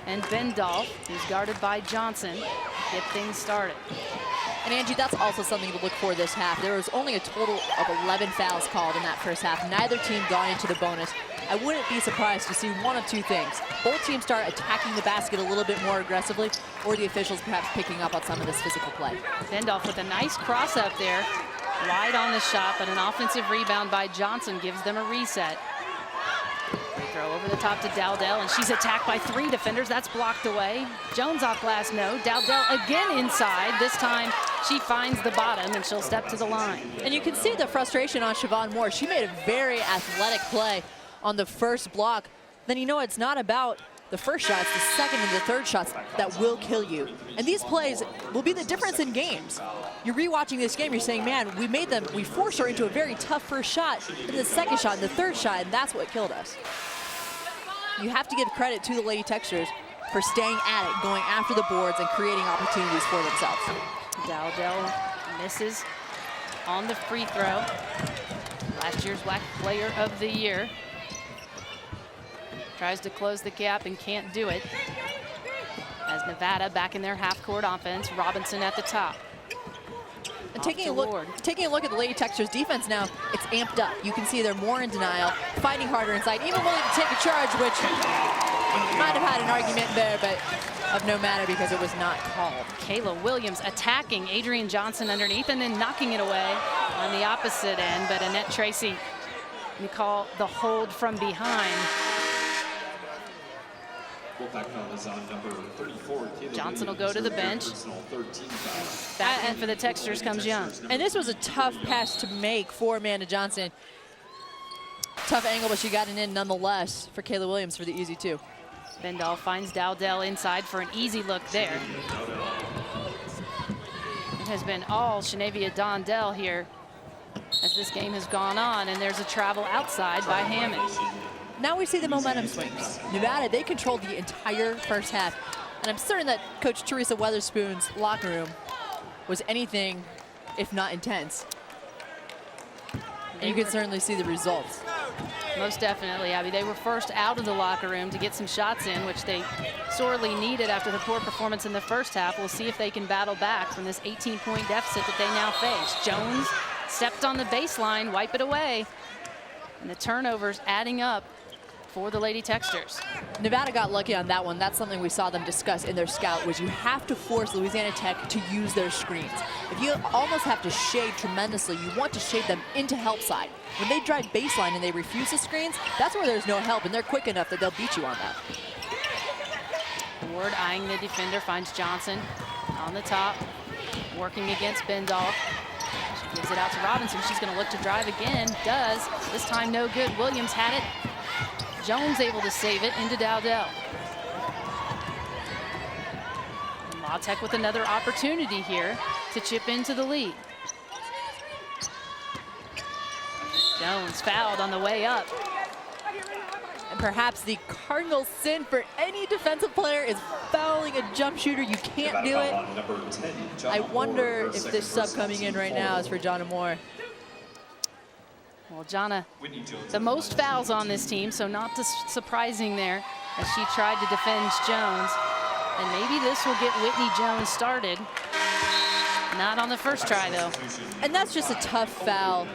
and Bendolph, who's guarded by Johnson, get things started. And Angie, that's also something to look for this half. There was only a total of 11 fouls called in that first half. Neither team gone into the bonus. I wouldn't be surprised to see one of two things. Both teams start attacking the basket a little bit more aggressively, or the officials perhaps picking up on some of this physical play. Bendolph with a nice cross up there. Wide on the shot, but an offensive rebound by Johnson gives them a reset. Throw over the top to Dowdell, and she's attacked by 3 defenders. That's blocked away. Jones off glass, no. Dowdell again inside. This time she finds the bottom, and she'll step to the line. And you can see the frustration on Siobhan Moore. She made a very athletic play on the first block. Then you know it's not about the first shot, it's the second and the third shots that will kill you. And these plays will be the difference in games. You're rewatching this game, you're saying, man, we forced her into a very tough first shot, and the second shot and the third shot, and that's what killed us. You have to give credit to the Lady Texters for staying at it, going after the boards and creating opportunities for themselves. Dowdell misses on the free throw. Last year's WAC Player of the Year. Tries to close the gap and can't do it. As Nevada back in their half-court offense, Robinson at the top. And taking a look at the Lady Texters defense now, it's amped up. You can see they're more in denial, fighting harder inside, even willing to take a charge, which might have had an argument there, but of no matter because it was not called. Kayla Williams attacking Adrian Johnson underneath and then knocking it away on the opposite end, but Annette Tracy, you call the hold from behind. Johnson will go to the bench. Back in for the Texters comes Young. And this was a tough pass to make for Amanda Johnson. Tough angle, but she got it in nonetheless for Kayla Williams for the easy 2. Bendall finds Dowdell inside for an easy look there. It has been all Shenavia Dondell here as this game has gone on, and there's a travel outside by Hammond. Now we see the momentum swings. Nevada, they controlled the entire first half. And I'm certain that Coach Teresa Weatherspoon's locker room was anything if not intense. And you can certainly see the results. Most definitely, Abby. They were first out of the locker room to get some shots in, which they sorely needed after the poor performance in the first half. We'll see if they can battle back from this 18-point deficit that they now face. Jones stepped on the baseline, wipe it away. And the turnovers adding up for the Lady Texters. Nevada got lucky on that one. That's something we saw them discuss in their scout, was you have to force Louisiana Tech to use their screens. If you almost have to shade tremendously, you want to shade them into help side. When they drive baseline and they refuse the screens, that's where there's no help, and they're quick enough that they'll beat you on that. Ward eyeing the defender, finds Johnson on the top, working against Bendall. She gives it out to Robinson. She's going to look to drive again. Does. This time no good. Williams had it. Jones able to save it into Dowdell. And La Tech with another opportunity here to chip into the lead. Jones fouled on the way up. And perhaps the cardinal sin for any defensive player is fouling a jump shooter. You can't do it. I wonder if this sub coming in right now is for Jonna Moore. Well, Jonna, the most fouls on this team, so not surprising there as she tried to defend Jones. And maybe this will get Whitney Jones started. Not on the first try, though. And that's just a tough foul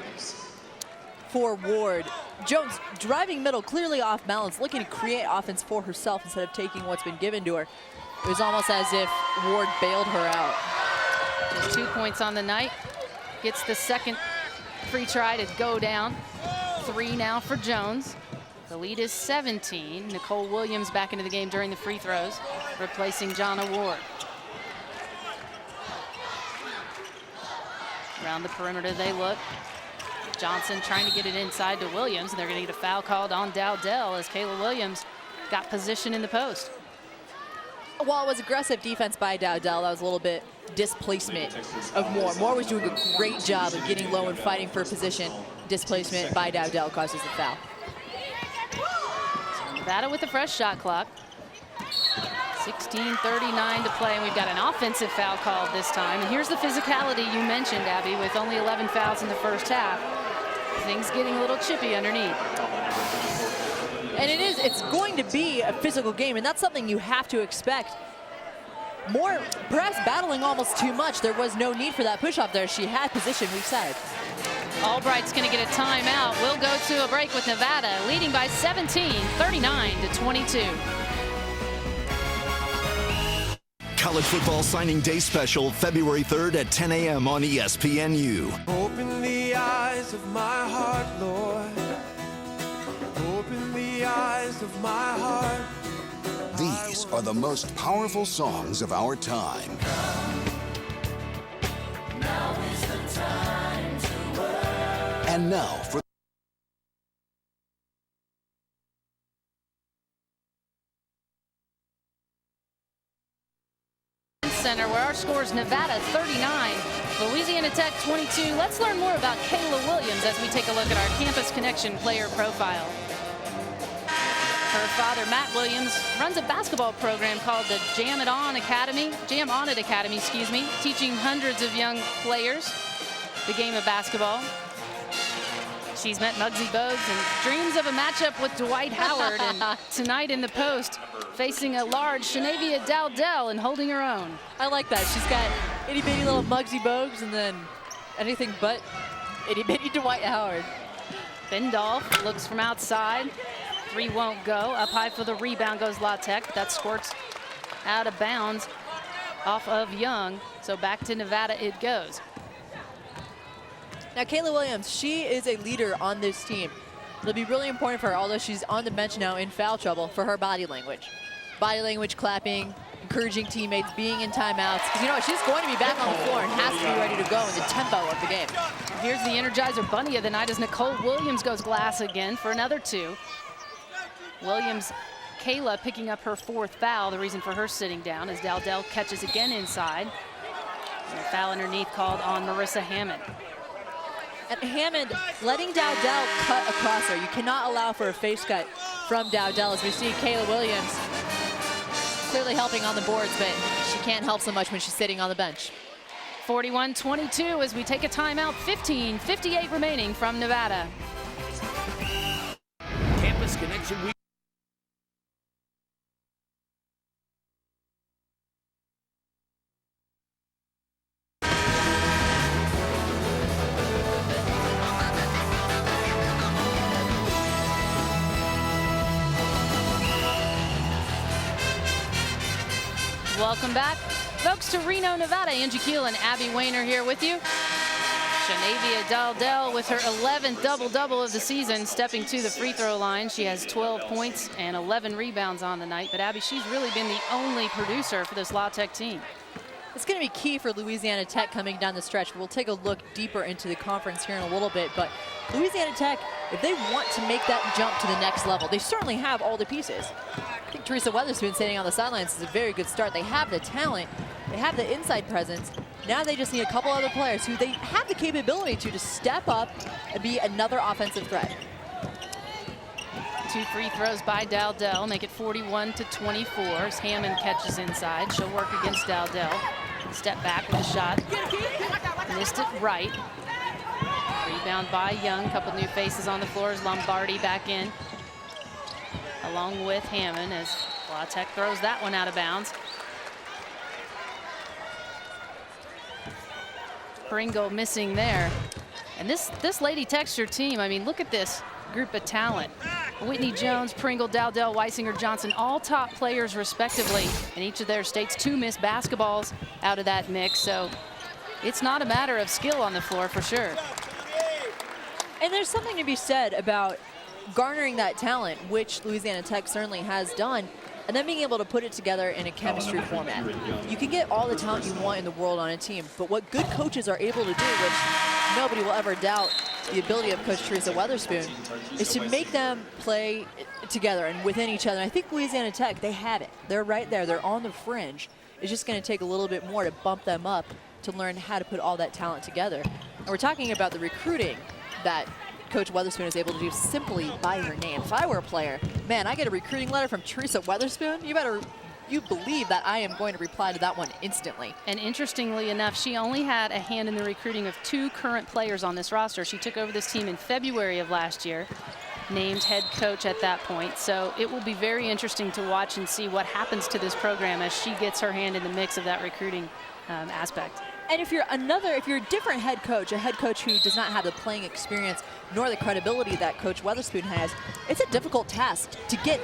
for Ward. Jones driving middle, clearly off balance, looking to create offense for herself instead of taking what's been given to her. It was almost as if Ward bailed her out. Just 2 points on the night. Gets the second free try to go down. 3 now for Jones. The lead is 17. Nicole Williams back into the game during the free throws, replacing Jonna Ward. Around the perimeter they look. Johnson trying to get it inside to Williams, and they're going to get a foul called on Dowdell as Kayla Williams got position in the post. While it was aggressive defense by Dowdell, that was a little bit displacement of Moore. Moore was doing a great job of getting low and fighting for position. Displacement by Dowdell causes the foul. So Nevada with a fresh shot clock. 16:39 to play, and we've got an offensive foul called this time. And here's the physicality you mentioned, Abby, with only 11 fouls in the first half. Things getting a little chippy underneath. And it's going to be a physical game, and that's something you have to expect. Moore perhaps battling almost too much. There was no need for that push-off there. She had position, we said. Albright's going to get a timeout. We'll go to a break with Nevada, leading by 17, 39-22. College Football Signing Day Special, February 3rd at 10 a.m. on ESPNU. Open the eyes of my heart, Lord. Open the eyes eyes of my heart. These are the most powerful songs of our time. Now is the time to work. And now for Center, where our score is Nevada 39, Louisiana Tech 22. Let's learn more about Kayla Williams as we take a look at our Campus Connection player profile. Her father, Matt Williams, runs a basketball program called the Jam On It Academy, teaching hundreds of young players the game of basketball. She's met Muggsy Bogues and dreams of a matchup with Dwight Howard. And tonight in the post, facing a large Shanavia Dowdell and holding her own. I like that. She's got itty bitty little Muggsy Bogues and then anything but itty bitty Dwight Howard. Bindolph looks from outside. Three won't go. Up high for the rebound goes La Tech. That squirts out of bounds off of Young. So back to Nevada it goes. Now, Kayla Williams, she is a leader on this team. It'll be really important for her, although she's on the bench now in foul trouble, for her body language. Body language, clapping, encouraging teammates, being in timeouts. Because you know what, she's going to be back on the floor and has to be ready to go in the tempo of the game. Here's the Energizer Bunny of the night as Nicole Williams goes glass again for another two. Williams, Kayla picking up her fourth foul. The reason for her sitting down is Dowdell catches again inside. And a foul underneath called on Marissa Hammond. And Hammond letting Dowdell cut across her. You cannot allow for a face cut from Dowdell, as we see Kayla Williams clearly helping on the boards, but she can't help so much when she's sitting on the bench. 41-22 as we take a timeout. 15:58 remaining from Nevada. Campus Connection Week. Welcome back, folks, to Reno, Nevada. Angie Keel and Abby Wayner here with you. Shanavia Dowdell with her 11th double-double of the season, stepping to the free throw line. She has 12 points and 11 rebounds on the night. But Abby, she's really been the only producer for this La Tech team. It's going to be key for Louisiana Tech coming down the stretch. We'll take a look deeper into the conference here in a little bit. But Louisiana Tech, if they want to make that jump to the next level, they certainly have all the pieces. I think Teresa Weatherspoon sitting on the sidelines is a very good start. They have the talent. They have the inside presence. Now they just need a couple other players who they have the capability to step up and be another offensive threat. Two free throws by Dowdell make it 41-24 as Hammond catches inside. She'll work against Dowdell. Step back with a shot. Missed it right. Rebound by Young. Couple new faces on the floor as Lombardi back in, along with Hammond, as La Tech throws that one out of bounds. Pringle missing there. And this Lady Texture team, I mean, look at this group of talent. Whitney Jones, Pringle, Dowdell, Weisinger, Johnson, all top players respectively in each of their states. Two missed basketballs out of that mix, so it's not a matter of skill on the floor for sure. And there's something to be said about garnering that talent, which Louisiana Tech certainly has done, and then being able to put it together in a chemistry format. You can get all the talent you want in the world on a team, but what good coaches are able to do, which nobody will ever doubt the ability of Coach Teresa Weatherspoon, is to make them play together and within each other. And I think Louisiana Tech, they have it. They're right there. They're on the fringe. It's just going to take a little bit more to bump them up to learn how to put all that talent together. And we're talking about the recruiting that Coach Weatherspoon is able to do simply by her name. If I were a player, man, I get a recruiting letter from Teresa Weatherspoon, you believe that I am going to reply to that one instantly. And interestingly enough, she only had a hand in the recruiting of two current players on this roster. She took over this team in February of last year, named head coach at that point. So it will be very interesting to watch and see what happens to this program as she gets her hand in the mix of that recruiting aspect. And if you're a different head coach, a head coach who does not have the playing experience nor the credibility that Coach Weatherspoon has, it's a difficult task to get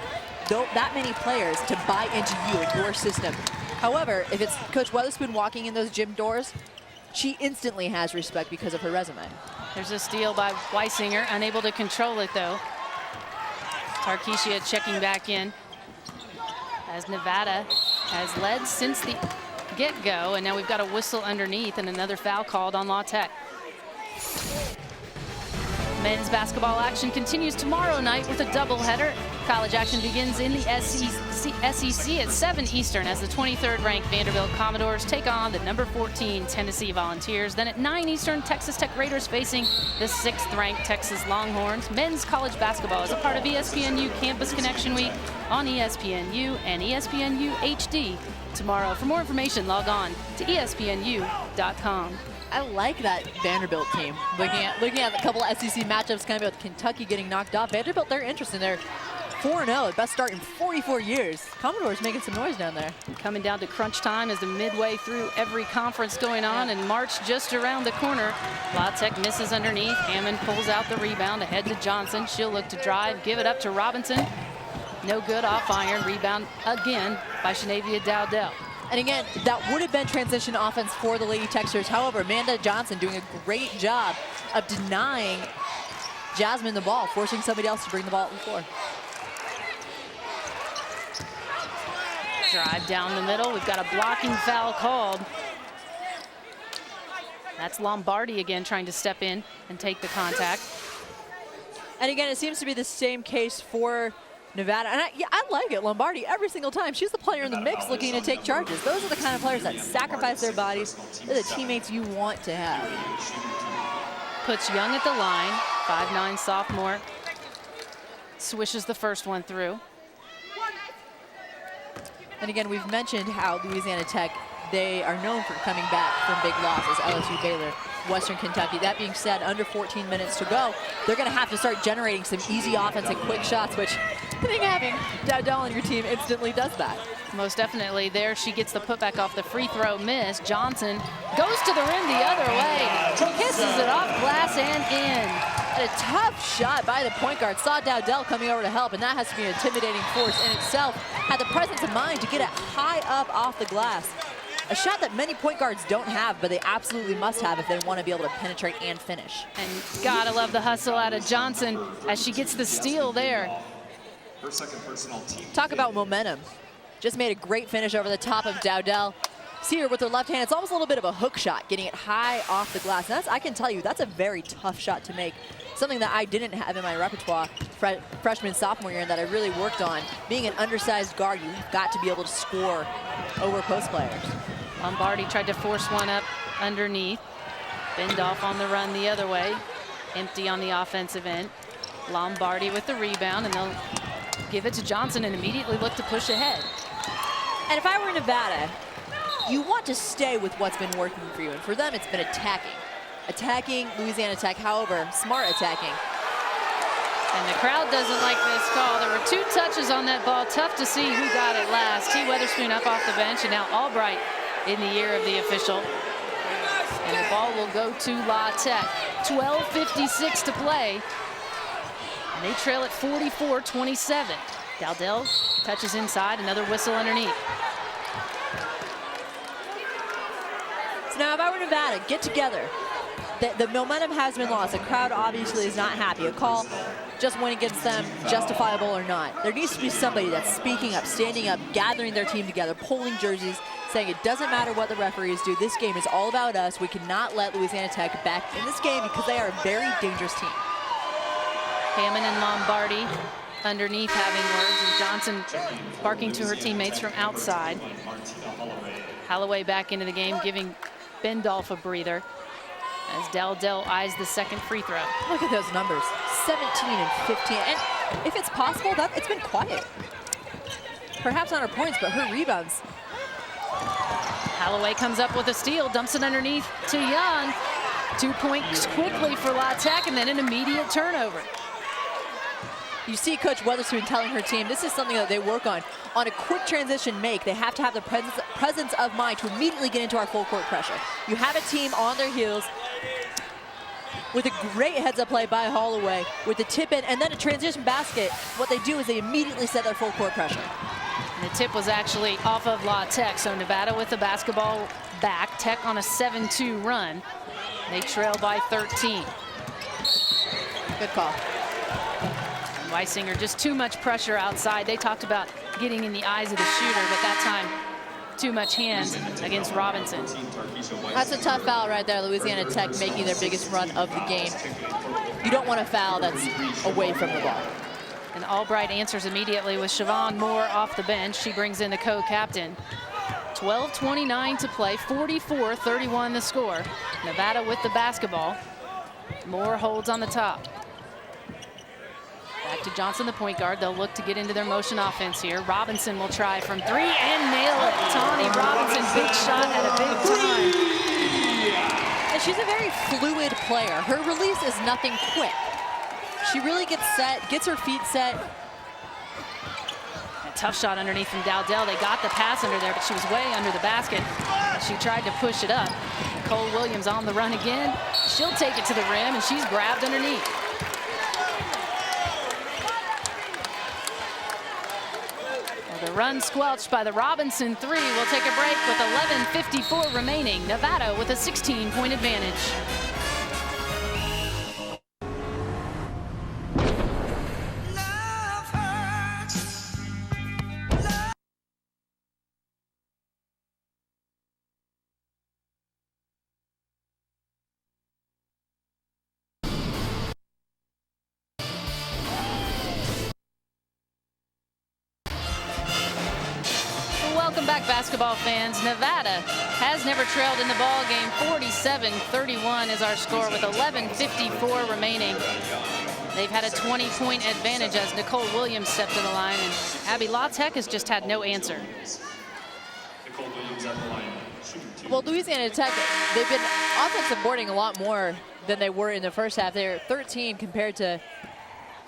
that many players to buy into you and your system. However, if it's Coach Weatherspoon walking in those gym doors, she instantly has respect because of her resume. There's a steal by Weisinger, unable to control it though. Tarkesia checking back in as Nevada has led since the get-go, and now we've got a whistle underneath and another foul called on La Tech. Men's basketball action continues tomorrow night with a doubleheader. College action begins in the SEC at 7 Eastern as the 23rd ranked Vanderbilt Commodores take on the number 14 Tennessee Volunteers. Then at 9 Eastern, Texas Tech Raiders facing the 6th ranked Texas Longhorns. Men's college basketball is a part of ESPNU Campus Connection Week on ESPNU and ESPNU HD tomorrow. For more information, log on to ESPNU.com. I like that Vanderbilt team. Looking at a couple of SEC matchups, kind of with Kentucky getting knocked off. Vanderbilt, they're interesting. They're 4-0, best start in 44 years. Commodores making some noise down there. Coming down to crunch time as the midway through every conference going on, and March just around the corner. La Tech misses underneath. Hammond pulls out the rebound ahead to Johnson. She'll look to drive, give it up to Robinson. No good, off iron. Rebound again by Shanavia Dowdell. And again, that would have been transition offense for the Lady Texters. However, Amanda Johnson doing a great job of denying Jasmine the ball, forcing somebody else to bring the ball up the floor. Drive down the middle. We've got a blocking foul called. That's Lombardi again trying to step in and take the contact. And again, it seems to be the same case for Nevada. And I like it. Lombardi, every single time, she's the player in the mix looking to take charges. Those are the kind of players that sacrifice their bodies. They're the teammates you want to have. Puts Young at the line, 5'9" sophomore. Swishes the first one through. And again, we've mentioned how Louisiana Tech, they are known for coming back from big losses, LSU, Baylor, Western Kentucky. That being said, under 14 minutes to go, they're going to have to start generating some easy offense and quick shots, which I think having Dowdell on your team instantly does that. Most definitely. There she gets the putback off the free throw miss. Johnson goes to the rim the other way. Kisses it off glass and in. And a tough shot by the point guard. Saw Dowdell coming over to help, and that has to be an intimidating force in itself. Had the presence of mind to get it high up off the glass. A shot that many point guards don't have, but they absolutely must have if they want to be able to penetrate and finish. And gotta love the hustle out of Johnson as she gets the steal there. Her second personal team. Talk about momentum. Just made a great finish over the top of Dowdell. See her with her left hand. It's almost a little bit of a hook shot, getting it high off the glass. And that's, I can tell you, that's a very tough shot to make. Something that I didn't have in my repertoire freshman, sophomore year, and that I really worked on. Being an undersized guard, you've got to be able to score over post players. Lombardi tried to force one up underneath. Bendolph on the run the other way. Empty on the offensive end. Lombardi with the rebound, and they'll give it to Johnson and immediately look to push ahead. And if I were Nevada, you want to stay with what's been working for you. And for them, it's been attacking. Attacking Louisiana Tech, however, smart attacking. And the crowd doesn't like this call. There were 2 touches on that ball. Tough to see who got it last. T. Weatherspoon up off the bench, and now Albright in the ear of the official. And the ball will go to La Tech. 12:56 to play. And they trail at 44-27. Dowdell touches inside, another whistle underneath. So now if I were Nevada, get together. The momentum has been lost. The crowd obviously is not happy. A call just went against them, justifiable or not. There needs to be somebody that's speaking up, standing up, gathering their team together, pulling jerseys, saying it doesn't matter what the referees do. This game is all about us. We cannot let Louisiana Tech back in this game because they are a very dangerous team. Hammond and Lombardi underneath having words, and Johnson barking to her teammates from outside. Holloway back into the game, giving Bendolph a breather as Dowdell eyes the second free throw. Look at those numbers, 17 and 15. And if it's possible, it's been quiet. Perhaps not her points, but her rebounds. Holloway comes up with a steal, dumps it underneath to Young. 2 points quickly for La Tech, and then an immediate turnover. You see Coach Weatherspoon telling her team this is something that they work on a quick transition make. They have to have the presence of mind to immediately get into our full court pressure. You have a team on their heels with a great heads-up play by Holloway with the tip in and then a transition basket. What they do is they immediately set their full court pressure. And the tip was actually off of La Tech, so Nevada with the basketball back. Tech on a 7-2 run. They trail by 13. Good call. Weisinger, just too much pressure outside. They talked about getting in the eyes of the shooter, but that time, too much hands against Robinson. That's a tough foul right there. Louisiana Tech making their biggest run of the game. You don't want a foul that's away from the ball. And Albright answers immediately with Siobhan Moore off the bench. She brings in the co-captain. 12:29 to play, 44-31 the score. Nevada with the basketball. Moore holds on the top. Back to Johnson, the point guard. They'll look to get into their motion offense here. Robinson will try from 3 and nail it. Tawny Robinson, big shot at a big time. And she's a very fluid player. Her release is nothing quick. She really gets set, gets her feet set. A tough shot underneath from Dowdell. They got the pass under there, but she was way under the basket. She tried to push it up. Nicole Williams on the run again. She'll take it to the rim, and she's grabbed underneath. Well, the run squelched by the Robinson three. We'll take a break with 11:54 remaining. Nevada with a 16-point advantage. Welcome back, basketball fans. Nevada has never trailed in the ball game. 47-31 is our score with 11:54 remaining. They've had a 20-point advantage as Nicole Williams stepped to the line, and Abby La Tech has just had no answer. Well, Louisiana Tech, they've been offensive boarding a lot more than they were in the first half. They're 13 compared to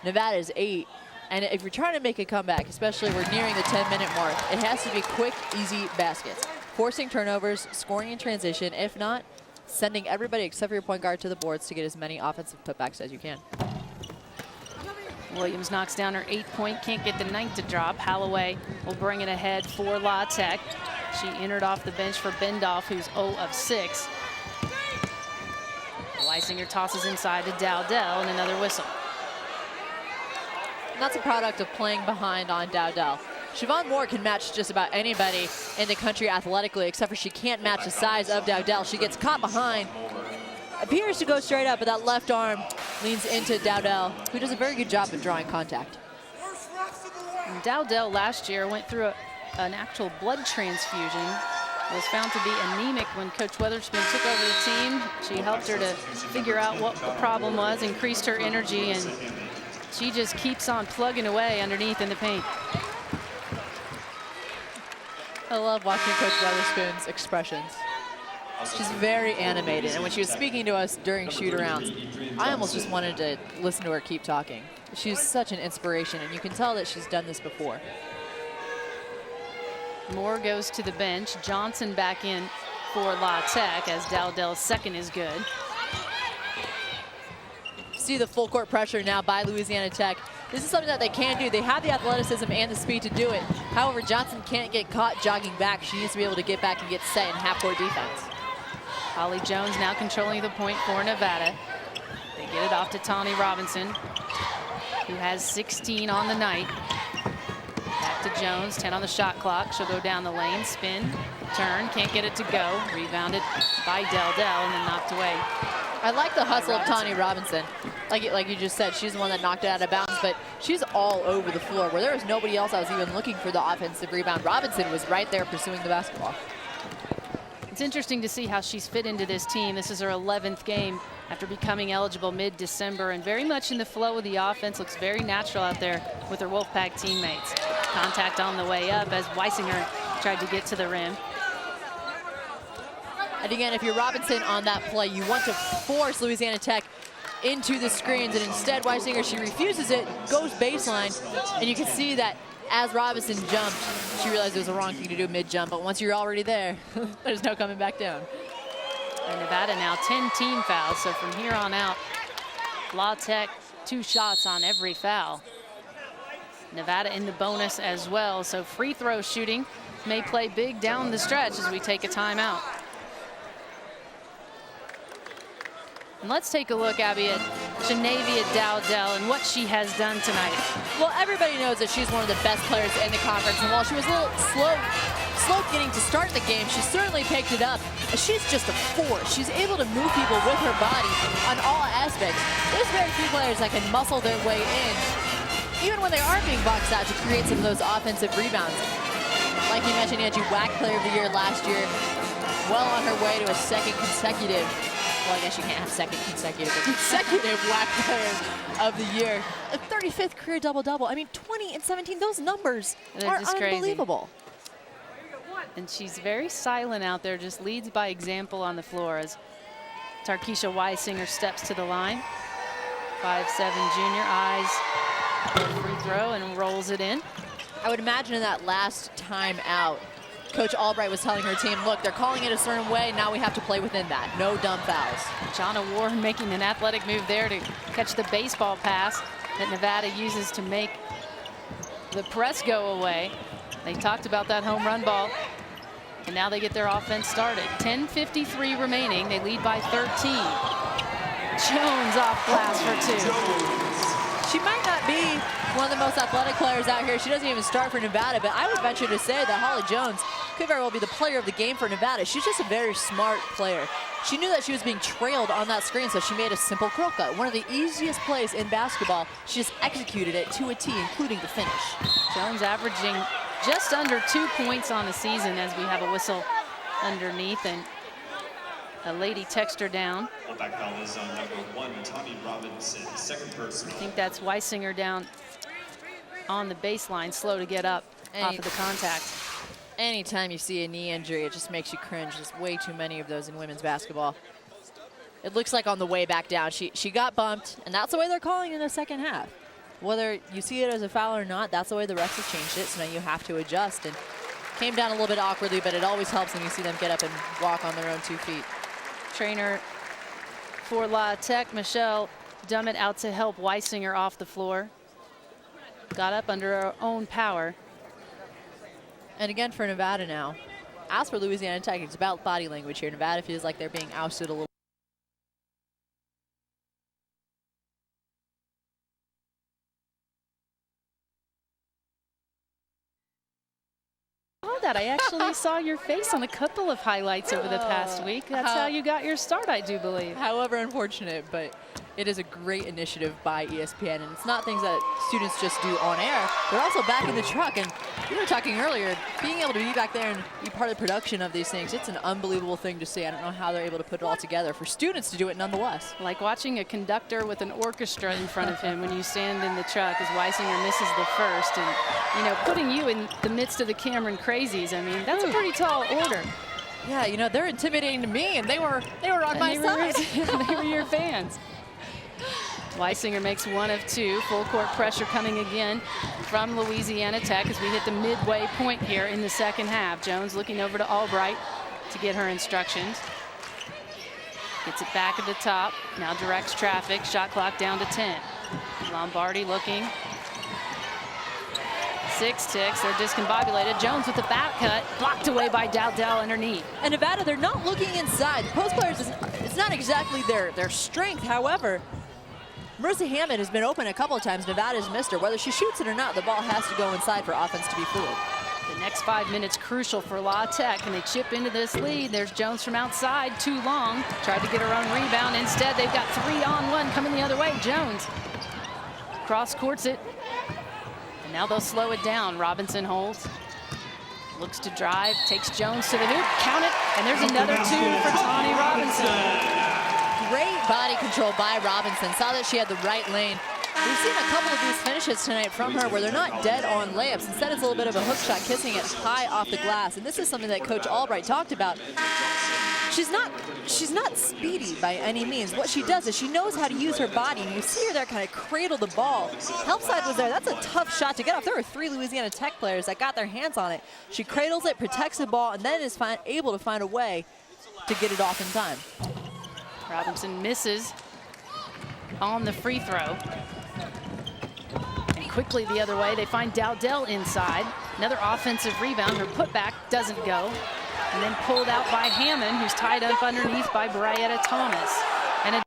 Nevada's 8. And if you're trying to make a comeback, especially we're nearing the 10-minute mark, it has to be quick, easy baskets. Forcing turnovers, scoring in transition. If not, sending everybody except for your point guard to the boards to get as many offensive putbacks as you can. Williams knocks down her 8-point, can't get the 9th to drop. Holloway will bring it ahead for La Tech. She entered off the bench for Bendolph, who's 0 of 6. Weisinger tosses inside to Dowdell, and another whistle. That's a product of playing behind on Dowdell. Siobhan Moore can match just about anybody in the country athletically, except for she can't match the size of Dowdell. She gets caught behind, appears to go straight up, but that left arm leans into Dowdell, who does a very good job of drawing contact. And Dowdell last year went through an actual blood transfusion. Was found to be anemic when Coach Weatherspoon took over the team. She helped her to figure out what the problem was, increased her energy, and she just keeps on plugging away underneath in the paint. I love watching Coach Weatherspoon's expressions. She's very animated, and when she was speaking to us during shoot-arounds, I almost just wanted to listen to her keep talking. She's such an inspiration, and you can tell that she's done this before. Moore goes to the bench. Johnson back in for La Tech as Dowdell's second is good. See the full court pressure now by Louisiana Tech. This is something that they can do. They have the athleticism and the speed to do it. However, Johnson can't get caught jogging back. She needs to be able to get back and get set in half-court defense. Holly Jones now controlling the point for Nevada. They get it off to Tawny Robinson, who has 16 on the night. Back to Jones, 10 on the shot clock. She'll go down the lane, spin, turn, can't get it to go. Rebounded by Dowdell and then knocked away. I like the hustle of Tawny Robinson. Like you just said, she's the one that knocked it out of bounds, but she's all over the floor. Where there was nobody else that was even looking for the offensive rebound, Robinson was right there pursuing the basketball. It's interesting to see how she's fit into this team. This is her 11th game after becoming eligible mid-December, and very much in the flow of the offense. Looks very natural out there with her Wolfpack teammates. Contact on the way up as Weisinger tried to get to the rim. And again, if you're Robinson on that play, you want to force Louisiana Tech into the screens, and instead Weisinger, she refuses it, goes baseline, and you can see that as Robinson jumped, she realized it was the wrong thing to do mid-jump, but once you're already there, there's no coming back down. And Nevada now 10 team fouls, so from here on out, La Tech 2 shots on every foul. Nevada in the bonus as well, so free throw shooting may play big down the stretch as we take a timeout. And let's take a look, Abby, at Genevia Dowdell and what she has done tonight. Well, everybody knows that she's one of the best players in the conference, and while she was a little slow getting to start the game, she certainly picked it up. She's just a force. She's able to move people with her body on all aspects. There's very few players that can muscle their way in, even when they are being boxed out, to create some of those offensive rebounds. Like you mentioned, Angie, WAC Player of the Year last year, well on her way to a second consecutive, well, I guess you can't have second consecutive, but consecutive WAC Player of the Year. A 35th career double-double. I mean, 20 and 17, those numbers are just unbelievable. Crazy. And she's very silent out there, just leads by example on the floor as Tarkisha Weisinger steps to the line. 5'7" junior, eyes free throw and rolls it in. I would imagine in that last time out, Coach Albright was telling her team, look, they're calling it a certain way, now we have to play within that. No dumb fouls. Jonna Warren making an athletic move there to catch the baseball pass that Nevada uses to make the press go away. They talked about that home run ball, and now they get their offense started. 10:53 remaining. They lead by 13. Jones off glass for 2. She might not be one of the most athletic players out here. She doesn't even start for Nevada, but I would venture to say that Holly Jones could very well be the player of the game for Nevada. She's just a very smart player. She knew that she was being trailed on that screen, so she made a simple curl cut. One of the easiest plays in basketball. She just executed it to a T, including the finish. Jones averaging just under 2 points on the season as we have a whistle underneath, and a lady texter down. Back foul is on number 1, Tommy Robinson, second person. I think that's Weisinger down on the baseline, slow to get up off of the contact. Anytime you see a knee injury, it just makes you cringe. There's way too many of those in women's basketball. It looks like on the way back down, she got bumped, and that's the way they're calling in the second half. Whether you see it as a foul or not, that's the way the refs have changed it, so now you have to adjust. And came down a little bit awkwardly, but it always helps when you see them get up and walk on their own 2 feet. Trainer for La Tech, Michelle Dummett, out to help Weisinger off the floor. Got up under her own power. And again for Nevada now. As for Louisiana Tech, it's about body language here. Nevada feels like they're being ousted a little. That I actually saw your face on a couple of highlights over the past week. That's how you got your start, I do believe. However unfortunate, but it is a great initiative by ESPN, and it's not things that students just do on air. They're also back in the truck, and we were talking earlier, being able to be back there and be part of the production of these things, it's an unbelievable thing to see. I don't know how they're able to put it all together for students to do it nonetheless. Like watching a conductor with an orchestra in front of him when you stand in the truck as Weisinger misses the first, and you know, putting you in the midst of the Cameron Crazies, I mean, that's a pretty tall order. Yeah, you know, they're intimidating to me, and they were on my side. They were your fans. Weisinger makes 1 of 2. Full court pressure coming again from Louisiana Tech as we hit the midway point here in the second half. Jones looking over to Albright to get her instructions. Gets it back at the top. Now directs traffic. Shot clock down to 10. Lombardi looking. 6 ticks. They're discombobulated. Jones with the back cut. Blocked away by Dowdell underneath. And Nevada, they're not looking inside. The post players, it's not exactly their strength. However, Marissa Hammond has been open a couple of times. Nevada's missed her. Whether she shoots it or not, the ball has to go inside for offense to be fluid. The next 5 minutes crucial for La Tech, and they chip into this lead. There's Jones from outside, too long. Tried to get her own rebound. Instead, they've got 3-on-1 coming the other way. Jones cross courts it. And now they'll slow it down. Robinson holds. Looks to drive, takes Jones to the hoop. Count it, and there's another 2 for Tawny Robinson. Great body control by Robinson. Saw that she had the right lane. We've seen a couple of these finishes tonight from her where they're not dead on layups. Instead, it's a little bit of a hook shot, kissing it high off the glass. And this is something that Coach Albright talked about. She's not speedy by any means. What she does is she knows how to use her body, and you see her there kind of cradle the ball. Help side was there. That's a tough shot to get off. There were 3 Louisiana Tech players that got their hands on it. She cradles it, protects the ball, and then is able to find a way to get it off in time. Robinson misses on the free throw. And quickly the other way, they find Dowdell inside. Another offensive rebound. Her putback doesn't go. And then pulled out by Hammond, who's tied up underneath by Brietta Thomas. And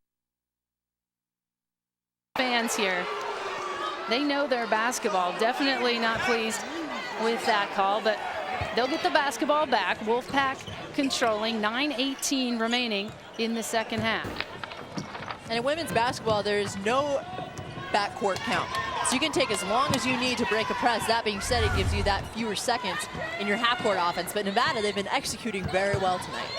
hands here. They know their basketball. Definitely not pleased with that call, but they'll get the basketball back. Wolfpack controlling, 9:18 remaining in the second half. And in women's basketball, there's no backcourt count. So you can take as long as you need to break a press. That being said, it gives you that fewer seconds in your half-court offense. But Nevada, they've been executing very well tonight.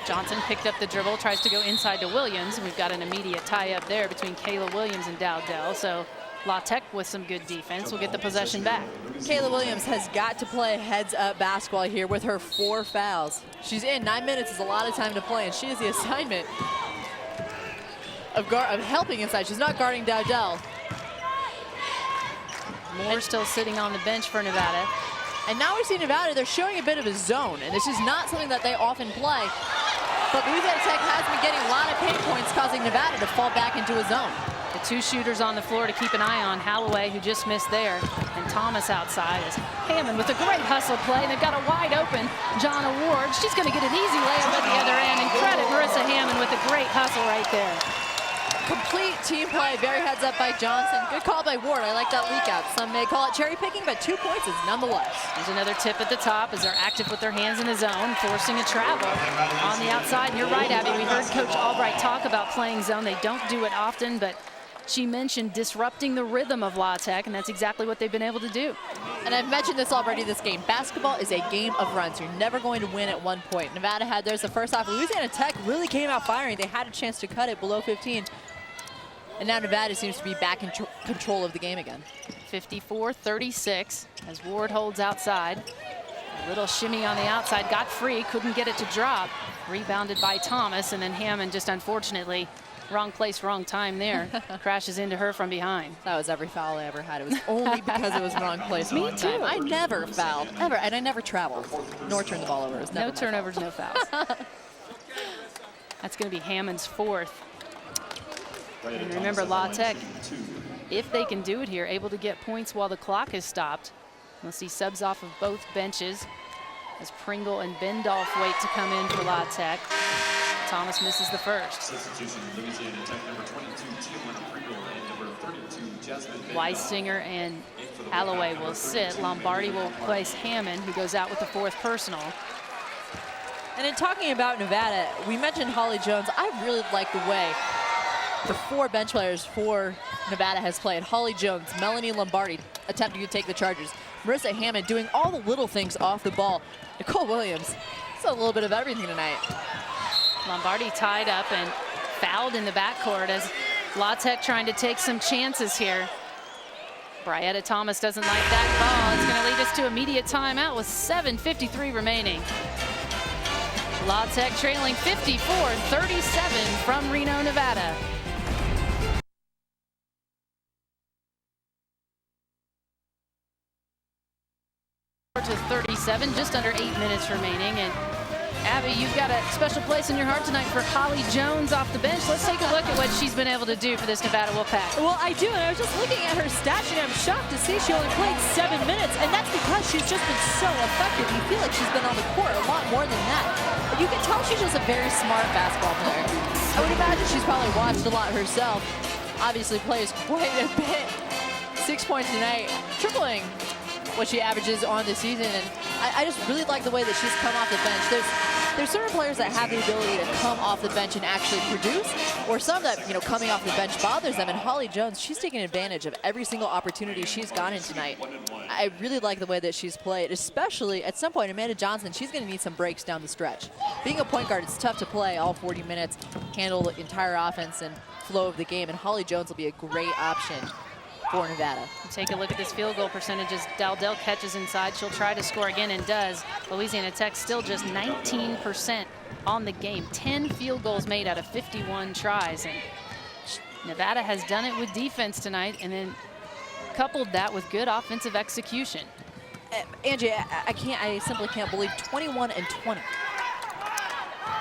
Johnson picked up the dribble, tries to go inside to Williams. We've got an immediate tie-up there between Kayla Williams and Dowdell. So La Tech with some good defense will get the possession back. Kayla Williams has got to play heads-up basketball here with her 4 fouls. She's in. 9 minutes is a lot of time to play, and she has the assignment of helping inside. She's not guarding Dowdell. Moore still sitting on the bench for Nevada. And now we see Nevada, they're showing a bit of a zone, and this is not something that they often play. But Louisiana Tech has been getting a lot of paint points, causing Nevada to fall back into a zone. The 2 shooters on the floor to keep an eye on. Holloway, who just missed there, and Thomas outside as Hammond with a great hustle play. And they've got a wide open Jonna Ward. She's going to get an easy layup at the other end. And credit Marissa Hammond with a great hustle right there. Complete team play, very heads up by Johnson. Good call by Ward. I like that leak out. Some may call it cherry picking, but 2 points is nonetheless. There's another tip at the top as they're active with their hands in the zone, forcing a travel on the outside. And you're right, Abby. We heard Coach Albright talk about playing zone. They don't do it often, but she mentioned disrupting the rhythm of La Tech, and that's exactly what they've been able to do. And I've mentioned this already this game. Basketball is a game of runs. You're never going to win at one point. Nevada had theirs the first half. Louisiana Tech really came out firing. They had a chance to cut it below 15. And now Nevada seems to be back in control of the game again. 54-36 as Ward holds outside. A little shimmy on the outside, got free, couldn't get it to drop. Rebounded by Thomas, and then Hammond just unfortunately, wrong place, wrong time there. Crashes into her from behind. That was every foul I ever had. It was only because it was wrong place, wrong time. I never fouled, ever, and I never traveled, nor turned the ball over. No turnovers, no fouls. That's going to be Hammond's 4th. And remember, La Tech, if they can do it here, able to get points while the clock is stopped. We'll see subs off of both benches as Pringle and Bendolph wait to come in for La Tech. Thomas misses the first. Substitution, Louisiana Tech, number 22, Tijuana Pringle, and number 32, Jasmine Bendolph. Weisinger and Holloway will sit. Lombardi will place Hammond, who goes out with the 4th personal. And in talking about Nevada, we mentioned Holly Jones. I really like the way the 4 bench players for Nevada has played. Holly Jones, Melanie Lombardi attempting to take the charges. Marissa Hammond doing all the little things off the ball. Nicole Williams, it's a little bit of everything tonight. Lombardi tied up and fouled in the backcourt as La Tech trying to take some chances here. Brietta Thomas doesn't like that call. It's going to lead us to immediate timeout with 7:53 remaining. La Tech trailing 54-37 from Reno, Nevada. To 37, just under 8 minutes remaining. And Abby, you've got a special place in your heart tonight for Holly Jones off the bench. Let's take a look at what she's been able to do for this Nevada Wolfpack. Well, I do, and I was just looking at her stats, and I'm shocked to see she only played 7 minutes, and that's because she's just been so effective. You feel like she's been on the court a lot more than that. But you can tell she's just a very smart basketball player. I would imagine she's probably watched a lot herself. Obviously plays quite a bit. 6 points tonight, tripling what she averages on the season, and I just really like the way that she's come off the bench. There's certain players that have the ability to come off the bench and actually produce, or some that, you know, coming off the bench bothers them, and Holly Jones, she's taking advantage of every single opportunity she's gotten tonight. I really like the way that she's played, especially at some point, Amanda Johnson, she's going to need some breaks down the stretch. Being a point guard, it's tough to play all 40 minutes, handle the entire offense and flow of the game, and Holly Jones will be a great option for Nevada. Take a look at this field goal percentages. Dowdell catches inside. She'll try to score again and does. Louisiana Tech still just 19% on the game. 10 field goals made out of 51 tries. And Nevada has done it with defense tonight and then coupled that with good offensive execution. Angie, I simply can't believe 21 and 20.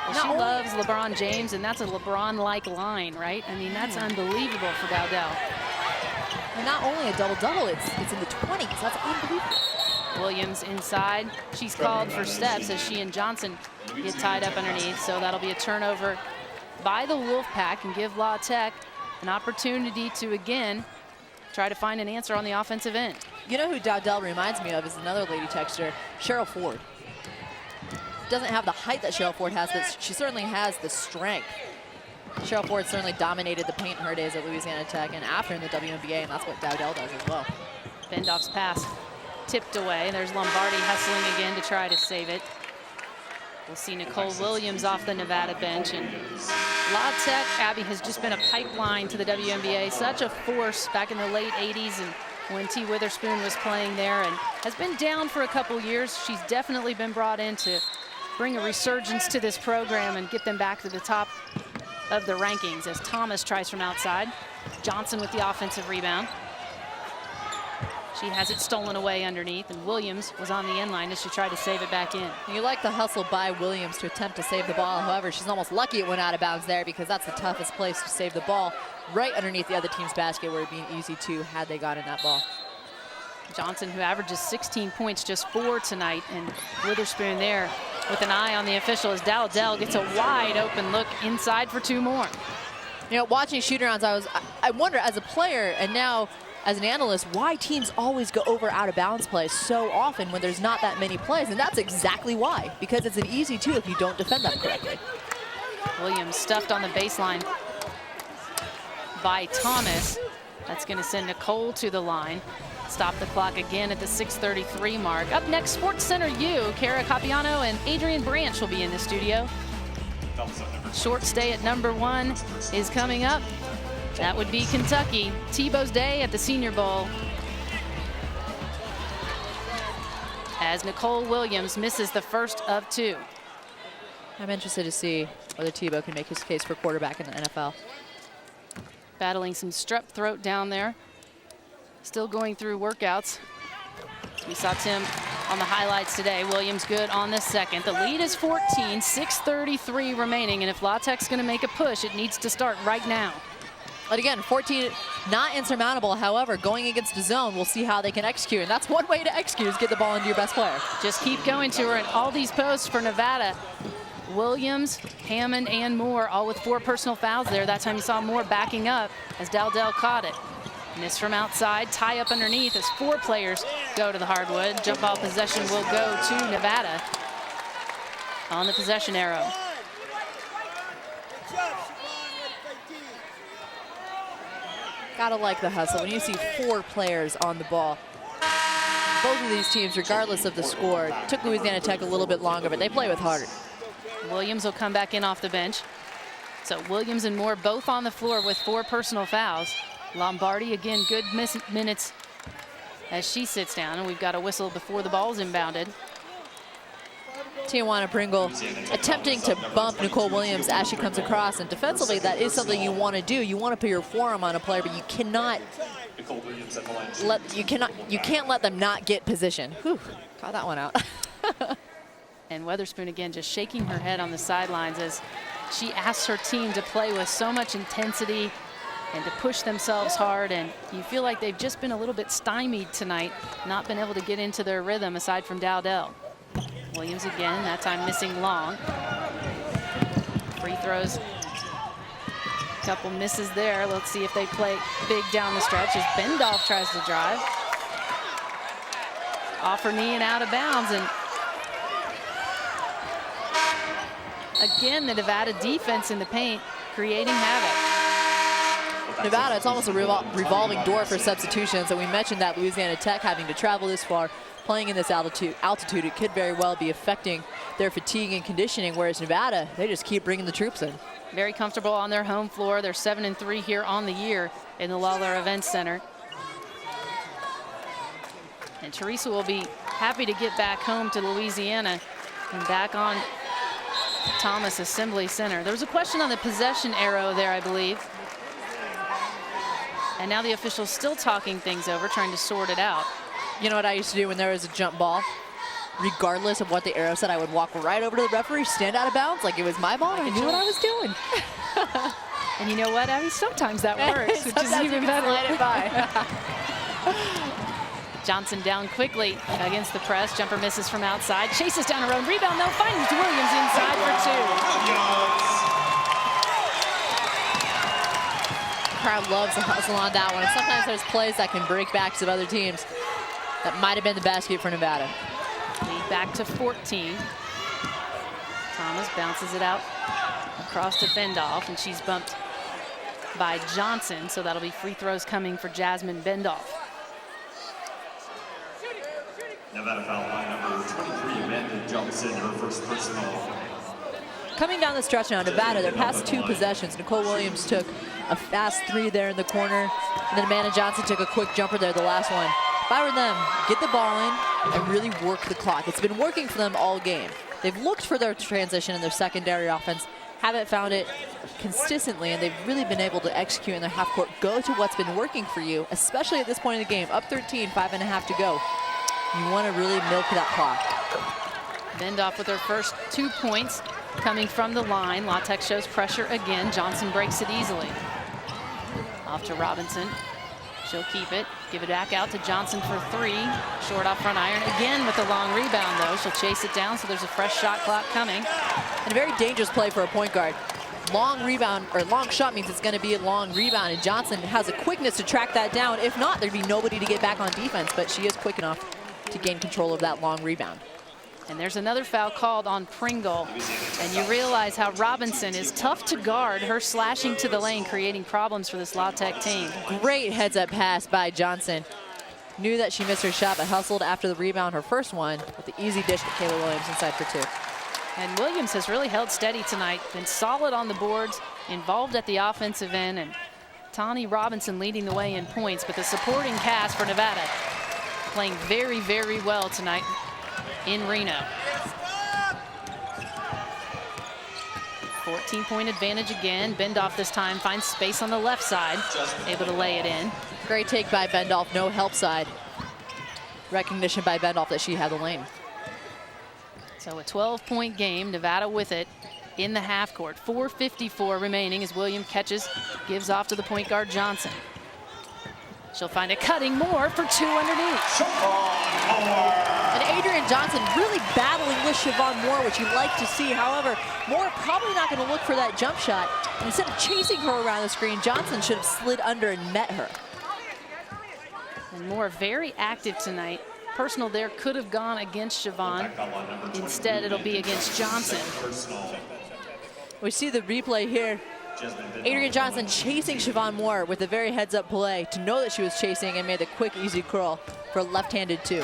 Well, she loves LeBron James, and that's a LeBron-like line, right? I mean, that's unbelievable for Dowdell. And not only a double-double, it's in the 20s. That's unbelievable. Williams inside. She's called for steps as she and Johnson get tied up underneath. So that'll be a turnover by the Wolfpack and give La Tech an opportunity to, again, try to find an answer on the offensive end. You know who Dowdell reminds me of is another lady texter, Cheryl Ford. Doesn't have the height that Cheryl Ford has, but she certainly has the strength. Cheryl Ford certainly dominated the paint in her days at Louisiana Tech and after in the WNBA, and that's what Dowdell does as well. Bendoff's pass tipped away. There's Lombardi hustling again to try to save it. We'll see Nicole Williams off the Nevada bench. And La Tech, Abby, has just been a pipeline to the WNBA. Such a force back in the late 80s and when T. Witherspoon was playing there, and has been down for a couple years. She's definitely been brought in to bring a resurgence to this program and get them back to the top of the rankings as Thomas tries from outside. Johnson with the offensive rebound. She has it stolen away underneath, and Williams was on the end line as she tried to save it back in. You like the hustle by Williams to attempt to save the ball. However, she's almost lucky it went out of bounds there because that's the toughest place to save the ball, right underneath the other team's basket where it'd be easy to had they gotten that ball. Johnson, who averages 16 points, just 4 tonight, and Witherspoon there with an eye on the official as Dowdell gets a wide open look inside for 2 more. You know, watching shoot-arounds, I wonder as a player and now as an analyst why teams always go over out of bounds plays so often when there's not that many plays, and that's exactly why, because it's an easy 2 if you don't defend them correctly. Williams stuffed on the baseline by Thomas. That's going to send Nicole to the line. Stop the clock again at the 6:33 mark. Up next, Sports Center U. Kara Capiano and Adrian Branch will be in the studio. Short stay at number 1 is coming up. That would be Kentucky. Tebow's Day at the Senior Bowl. As Nicole Williams misses the first of 2. I'm interested to see whether Tebow can make his case for quarterback in the NFL. Battling some strep throat down there. Still going through workouts. We saw Tim on the highlights today. Williams good on the second. The lead is 14, 6:33 remaining, and if La Tech's going to make a push, it needs to start right now. But again, 14, not insurmountable. However, going against the zone, we'll see how they can execute. And that's one way to execute is get the ball into your best player. Just keep going to her, and all these posts for Nevada. Williams, Hammond, and Moore, all with 4 personal fouls there. That time you saw Moore backing up as Dowdell caught it. Miss from outside, tie up underneath as 4 players go to the hardwood. Jump ball possession will go to Nevada on the possession arrow. Gotta like the hustle. When you see 4 players on the ball, both of these teams, regardless of the score, took Louisiana Tech a little bit longer, but they play with heart. Williams will come back in off the bench. So Williams and Moore both on the floor with 4 personal fouls. Lombardi, again, good minutes as she sits down, and we've got a whistle before the ball's inbounded. Tijuana Pringle attempting to bump Nicole Williams as she comes across, and defensively that is something you want to do. You want to put your forearm on a player, but you cannot you can't let them not get position. Whew, caught that one out. And Witherspoon again just shaking her head on the sidelines as she asks her team to play with so much intensity and to push themselves hard, and you feel like they've just been a little bit stymied tonight, not been able to get into their rhythm aside from Dowdell. Williams again, that time missing long. Free throws, couple misses there. Let's see if they play big down the stretch as Bendoff tries to drive. Off her knee and out of bounds, and again, the Nevada defense in the paint creating havoc. Nevada, it's almost a revolving door for substitutions, and we mentioned that Louisiana Tech having to travel this far, playing in this altitude, it could very well be affecting their fatigue and conditioning, whereas Nevada, they just keep bringing the troops in. Very comfortable on their home floor. They're 7-3 here on the year in the Lawler Events Center. And Teresa will be happy to get back home to Louisiana and back on Thomas Assembly Center. There was a question on the possession arrow there, I believe. And now the official's still talking things over, trying to sort it out. You know what I used to do when there was a jump ball? Regardless of what the arrow said, I would walk right over to the referee, stand out of bounds like it was my ball, and I knew what I was doing. And you know what? I mean, sometimes that works, which is even better. Slide it by. Johnson down quickly against the press. Jumper misses from outside. Chases down her own rebound, though. Finds Williams inside for 2. crowd loves to hustle on that one. And sometimes there's plays that can break backs of other teams. That might have been the basket for Nevada. Lead back to 14. Thomas bounces it out across to Bendolph, and she's bumped by Johnson, so that'll be free throws coming for Jasmine Bendolph. Nevada foul line number 23, Amanda Johnson, her first personal. Coming down the stretch now, Nevada, their past 2 possessions, Nicole Williams took a fast 3 there in the corner, and then Amanda Johnson took a quick jumper there, the last one. If I were them, get the ball in and really work the clock. It's been working for them all game. They've looked for their transition in their secondary offense, haven't found it consistently, and they've really been able to execute in their half court. Go to what's been working for you, especially at this point in the game. Up 13, 5.5 to go. You want to really milk that clock. Bendolph with her first 2 points coming from the line. La Tech shows pressure again. Johnson breaks it easily. Off to Robinson. She'll keep it. Give it back out to Johnson for 3. Short off front iron. Again with the long rebound, though. She'll chase it down, so there's a fresh shot clock coming. And a very dangerous play for a point guard. Long rebound, or long shot means it's going to be a long rebound, and Johnson has a quickness to track that down. If not, there'd be nobody to get back on defense, but she is quick enough to gain control of that long rebound. And there's another foul called on Pringle. And you realize how Robinson is tough to guard. Her slashing to the lane, creating problems for this La Tech team. Great heads-up pass by Johnson. Knew that she missed her shot, but hustled after the rebound, her first one, with the easy dish to Kayla Williams inside for 2. And Williams has really held steady tonight, been solid on the boards, involved at the offensive end, and Tani Robinson leading the way in points, but the supporting cast for Nevada playing very, very well tonight in Reno. 14-point advantage again. Bendolph this time finds space on the left side, able to lay it in. Great take by Bendolph, no help side. Recognition by Bendolph that she had the lane. So a 12-point game, Nevada with it in the half court. 4:54 remaining as Williams catches, gives off to the point guard Johnson. She'll find a cutting Moore for 2 underneath. And Adrian Johnson really battling with Siobhan Moore, which you like to see. However, Moore probably not going to look for that jump shot. And instead of chasing her around the screen, Johnson should have slid under and met her. And Moore very active tonight. Personal there could have gone against Siobhan. Instead, it'll be against Johnson. We see the replay here. Adrian Johnson chasing Siobhan Moore with a very heads-up play to know that she was chasing and made the quick, easy curl for left-handed 2.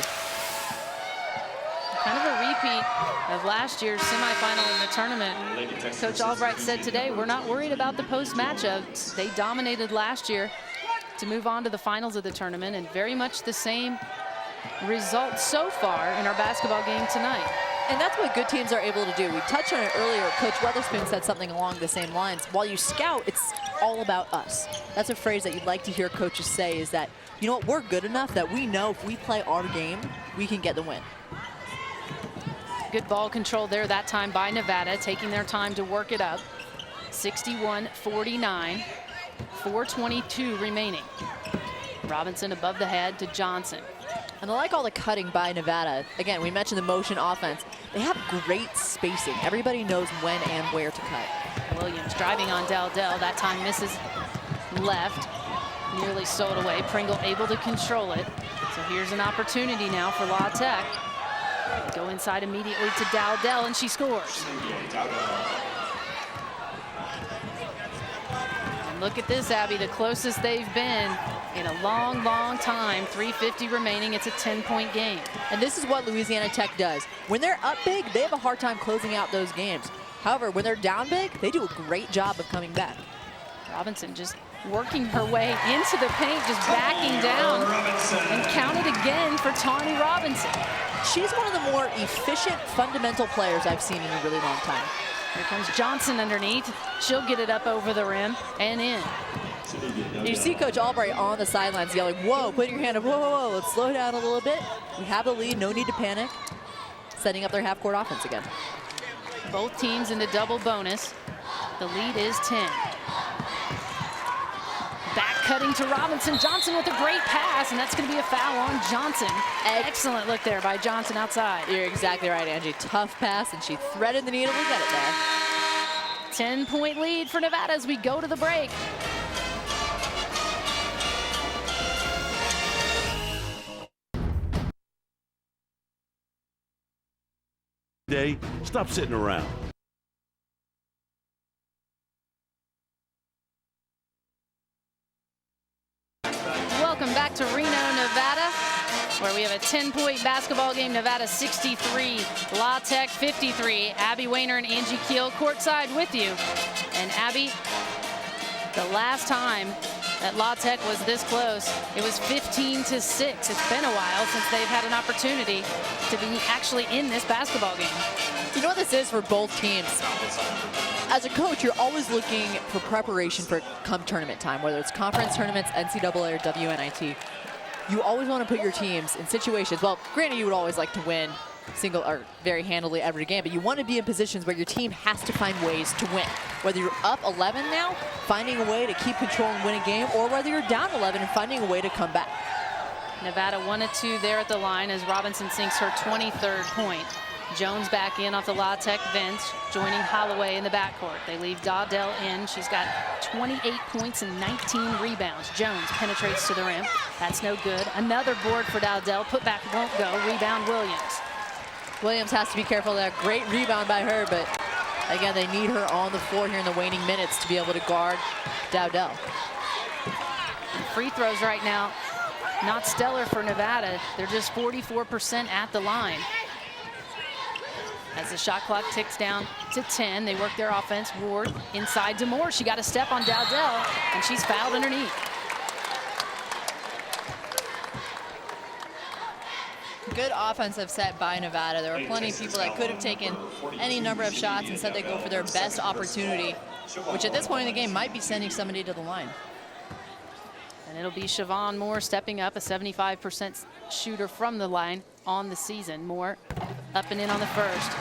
Kind of a repeat of last year's semifinal in the tournament. Coach Albright said today, we're not worried about the post matchups. They dominated last year to move on to the finals of the tournament, and very much the same result so far in our basketball game tonight. And that's what good teams are able to do. We touched on it earlier. Coach Weatherspoon said something along the same lines. While you scout, it's all about us. That's a phrase that you'd like to hear coaches say, is that, you know what, we're good enough that we know if we play our game, we can get the win. Good ball control there that time by Nevada, taking their time to work it up. 61-49, 4:22 remaining. Robinson above the head to Johnson. And I like all the cutting by Nevada. Again, we mentioned the motion offense. They have great spacing. Everybody knows when and where to cut. Williams driving on Dell. That time misses left. Nearly stole it away. Pringle able to control it. So here's an opportunity now for La Tech. Go inside immediately to Dowdell, and she scores. And look at this, Abby, the closest they've been in a long, long time. 3:50 remaining. It's a 10-point game. And this is what Louisiana Tech does. When they're up big, they have a hard time closing out those games. However, when they're down big, they do a great job of coming back. Robinson just working her way into the paint, just backing down, and counted again for Tawny Robinson. She's one of the more efficient, fundamental players I've seen in a really long time. Here comes Johnson underneath. She'll get it up over the rim and in. You see Coach Albright on the sidelines yelling, whoa, put your hand up, whoa, whoa, whoa, let's slow down a little bit. We have the lead, no need to panic. Setting up their half-court offense again. Both teams in the double bonus. The lead is 10. Back cutting to Robinson. Johnson with a great pass, and that's going to be a foul on Johnson. Excellent look there by Johnson outside. You're exactly right, Angie. Tough pass, and she threaded the needle to get it there. 10-point lead for Nevada as we go to the break. day. Stop sitting around. Welcome back to Reno, Nevada, where we have a 10-point basketball game. Nevada 63, La Tech 53. Abby Weiner and Angie Keel courtside with you. And Abby, the last time that La Tech was this close, it was 15-6. It's been a while since they've had an opportunity to be actually in this basketball game. You know what this is for both teams? As a coach, you're always looking for preparation for come tournament time, whether it's conference tournaments, NCAA, or WNIT. You always want to put your teams in situations, well, granted you would always like to win single or very handily every game, but you want to be in positions where your team has to find ways to win. Whether you're up 11 now, finding a way to keep control and win a game, or whether you're down 11 and finding a way to come back. Nevada 1-2 there at the line as Robinson sinks her 23rd point. Jones back in off the La Tech bench, joining Holloway in the backcourt. They leave Dowdell in. She's got 28 points and 19 rebounds. Jones penetrates to the rim. That's no good. Another board for Dowdell. Put back won't go. Rebound Williams. Williams has to be careful there. Great rebound by her, but again, they need her on the floor here in the waning minutes to be able to guard Dowdell. Free throws right now, not stellar for Nevada. They're just 44% at the line. As the shot clock ticks down to 10, they work their offense. Ward inside to Moore. She got a step on Dowdell, and she's fouled underneath. Good offensive set by Nevada. There were plenty of people that could have taken any number of shots. Instead, they go for their best opportunity, which at this point in the game might be sending somebody to the line. And it'll be Siobhan Moore stepping up, a 75% shooter from the line on the season. Moore up and in on the first.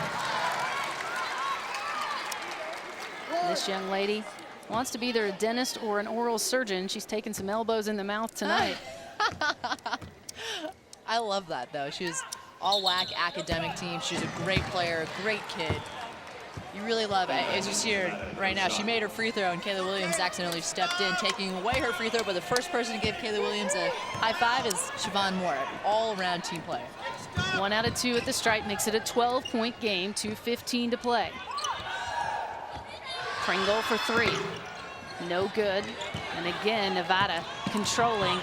This young lady wants to be either a dentist or an oral surgeon. She's taken some elbows in the mouth tonight. I love that, though. She was all WAC academic team. She's a great player, a great kid. You really love it. As you see her right now, she made her free throw, and Kayla Williams accidentally stepped in, taking away her free throw. But the first person to give Kayla Williams a high five is Siobhan Moore, all-around team player. 1 out of 2 at the stripe makes it a 12-point game, 2:15 to play. Pringle for 3. No good. And again, Nevada controlling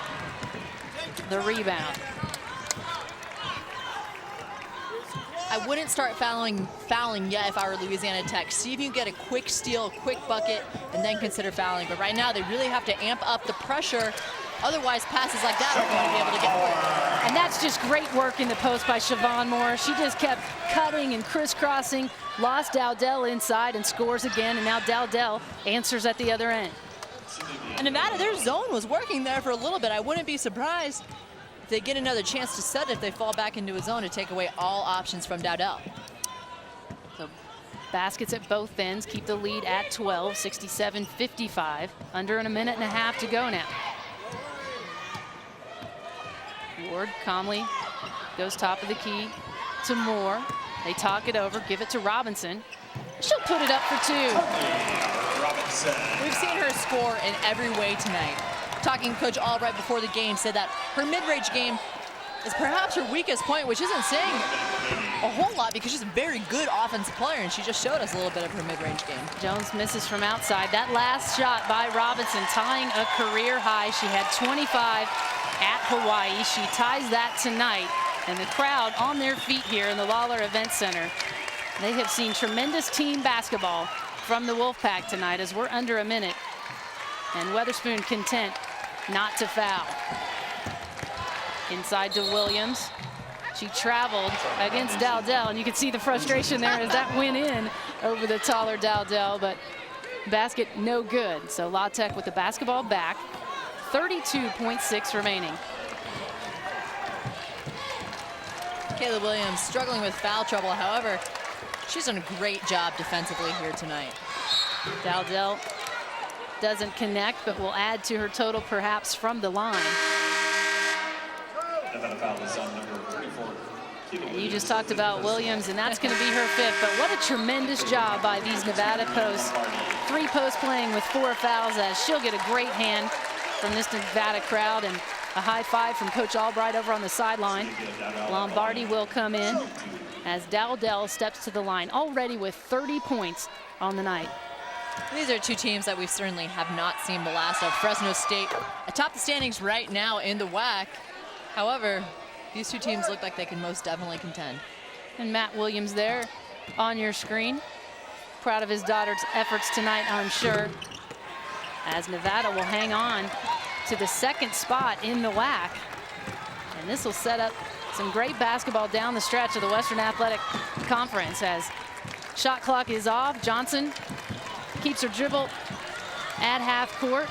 the rebound. I wouldn't start fouling yet if I were Louisiana Tech. See if you can get a quick steal, a quick bucket, and then consider fouling. But right now, they really have to amp up the pressure. Otherwise, passes like that aren't going to be able to get forward. And that's just great work in the post by Siobhan Moore. She just kept cutting and crisscrossing, lost Dowdell inside and scores again. And now Dowdell answers at the other end. And Nevada, their zone was working there for a little bit. I wouldn't be surprised if they get another chance to set it if they fall back into a zone to take away all options from Dowdell. So baskets at both ends keep the lead at 12, 67-55. Under a minute and a half to go now. Ward calmly goes top of the key to Moore. They talk it over, give it to Robinson. She'll put it up for 2. We've seen her score in every way tonight. Talking to Coach Albright before the game, said that her mid-range game is perhaps her weakest point, which isn't saying a whole lot because she's a very good offensive player, and she just showed us a little bit of her mid-range game. Jones misses from outside. That last shot by Robinson, tying a career high. She had 25 at Hawaii. She ties that tonight, and the crowd on their feet here in the Lawler Event Center. They have seen tremendous team basketball from the Wolfpack tonight as we're under a minute, and Weatherspoon content not to foul. Inside to Williams. She traveled against Dowdell, and you can see the frustration there as that went in over the taller Dowdell, but basket no good. So La Tech with the basketball back, 32.6 remaining. Kayla Williams struggling with foul trouble. However, she's done a great job defensively here tonight. Dowdell doesn't connect, but will add to her total perhaps from the line. And you just talked about Williams, and that's going to be her 5th. But what a tremendous job by these Nevada posts. 3 posts playing with 4 fouls, as she'll get a great hand from this Nevada crowd, and a high five from Coach Albright over on the sideline. Lombardi will come in as Dowdell steps to the line, already with 30 points on the night. These are two teams that we certainly have not seen the last of. Fresno State atop the standings right now in the WAC. However, these two teams look like they can most definitely contend. And Matt Williams there on your screen. Proud of his daughter's efforts tonight, I'm sure, as Nevada will hang on to the second spot in the WAC. And this will set up some great basketball down the stretch of the Western Athletic Conference as shot clock is off. Johnson keeps her dribble at half court.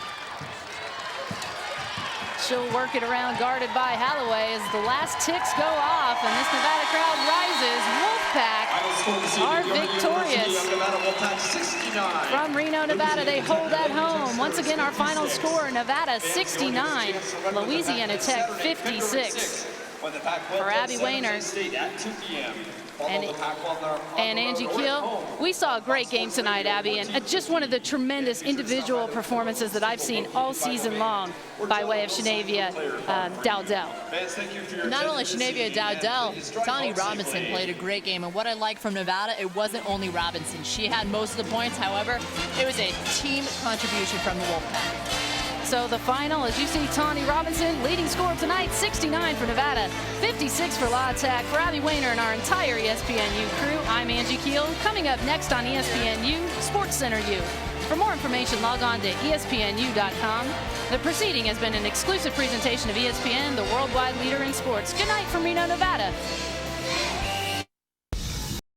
She'll work it around, guarded by Holloway as the last ticks go off, and this Nevada crowd rises. Wolfpack are victorious from Reno, Nevada. They hold at home. Once again, our final score, Nevada 69, Louisiana Tech 56. For Abby Wayner and Angie Keel, we saw a great game tonight, Abby, and just one of the tremendous individual performances that I've seen all season long by way of Shenavia Dowdell. Not only Shenavia Dowdell, Tani Robinson played a great game, and what I like from Nevada, it wasn't only Robinson. She had most of the points, however, it was a team contribution from the Wolfpack. So the final, as you see, Tani Robinson, leading scorer tonight, 69 for Nevada, 56 for La Tech. For Abby Wayner and our entire ESPNU crew, I'm Angie Keel. Coming up next on ESPNU, Sports Center U. For more information, log on to ESPNU.com. The proceeding has been an exclusive presentation of ESPN, the worldwide leader in sports. Good night from Reno, Nevada.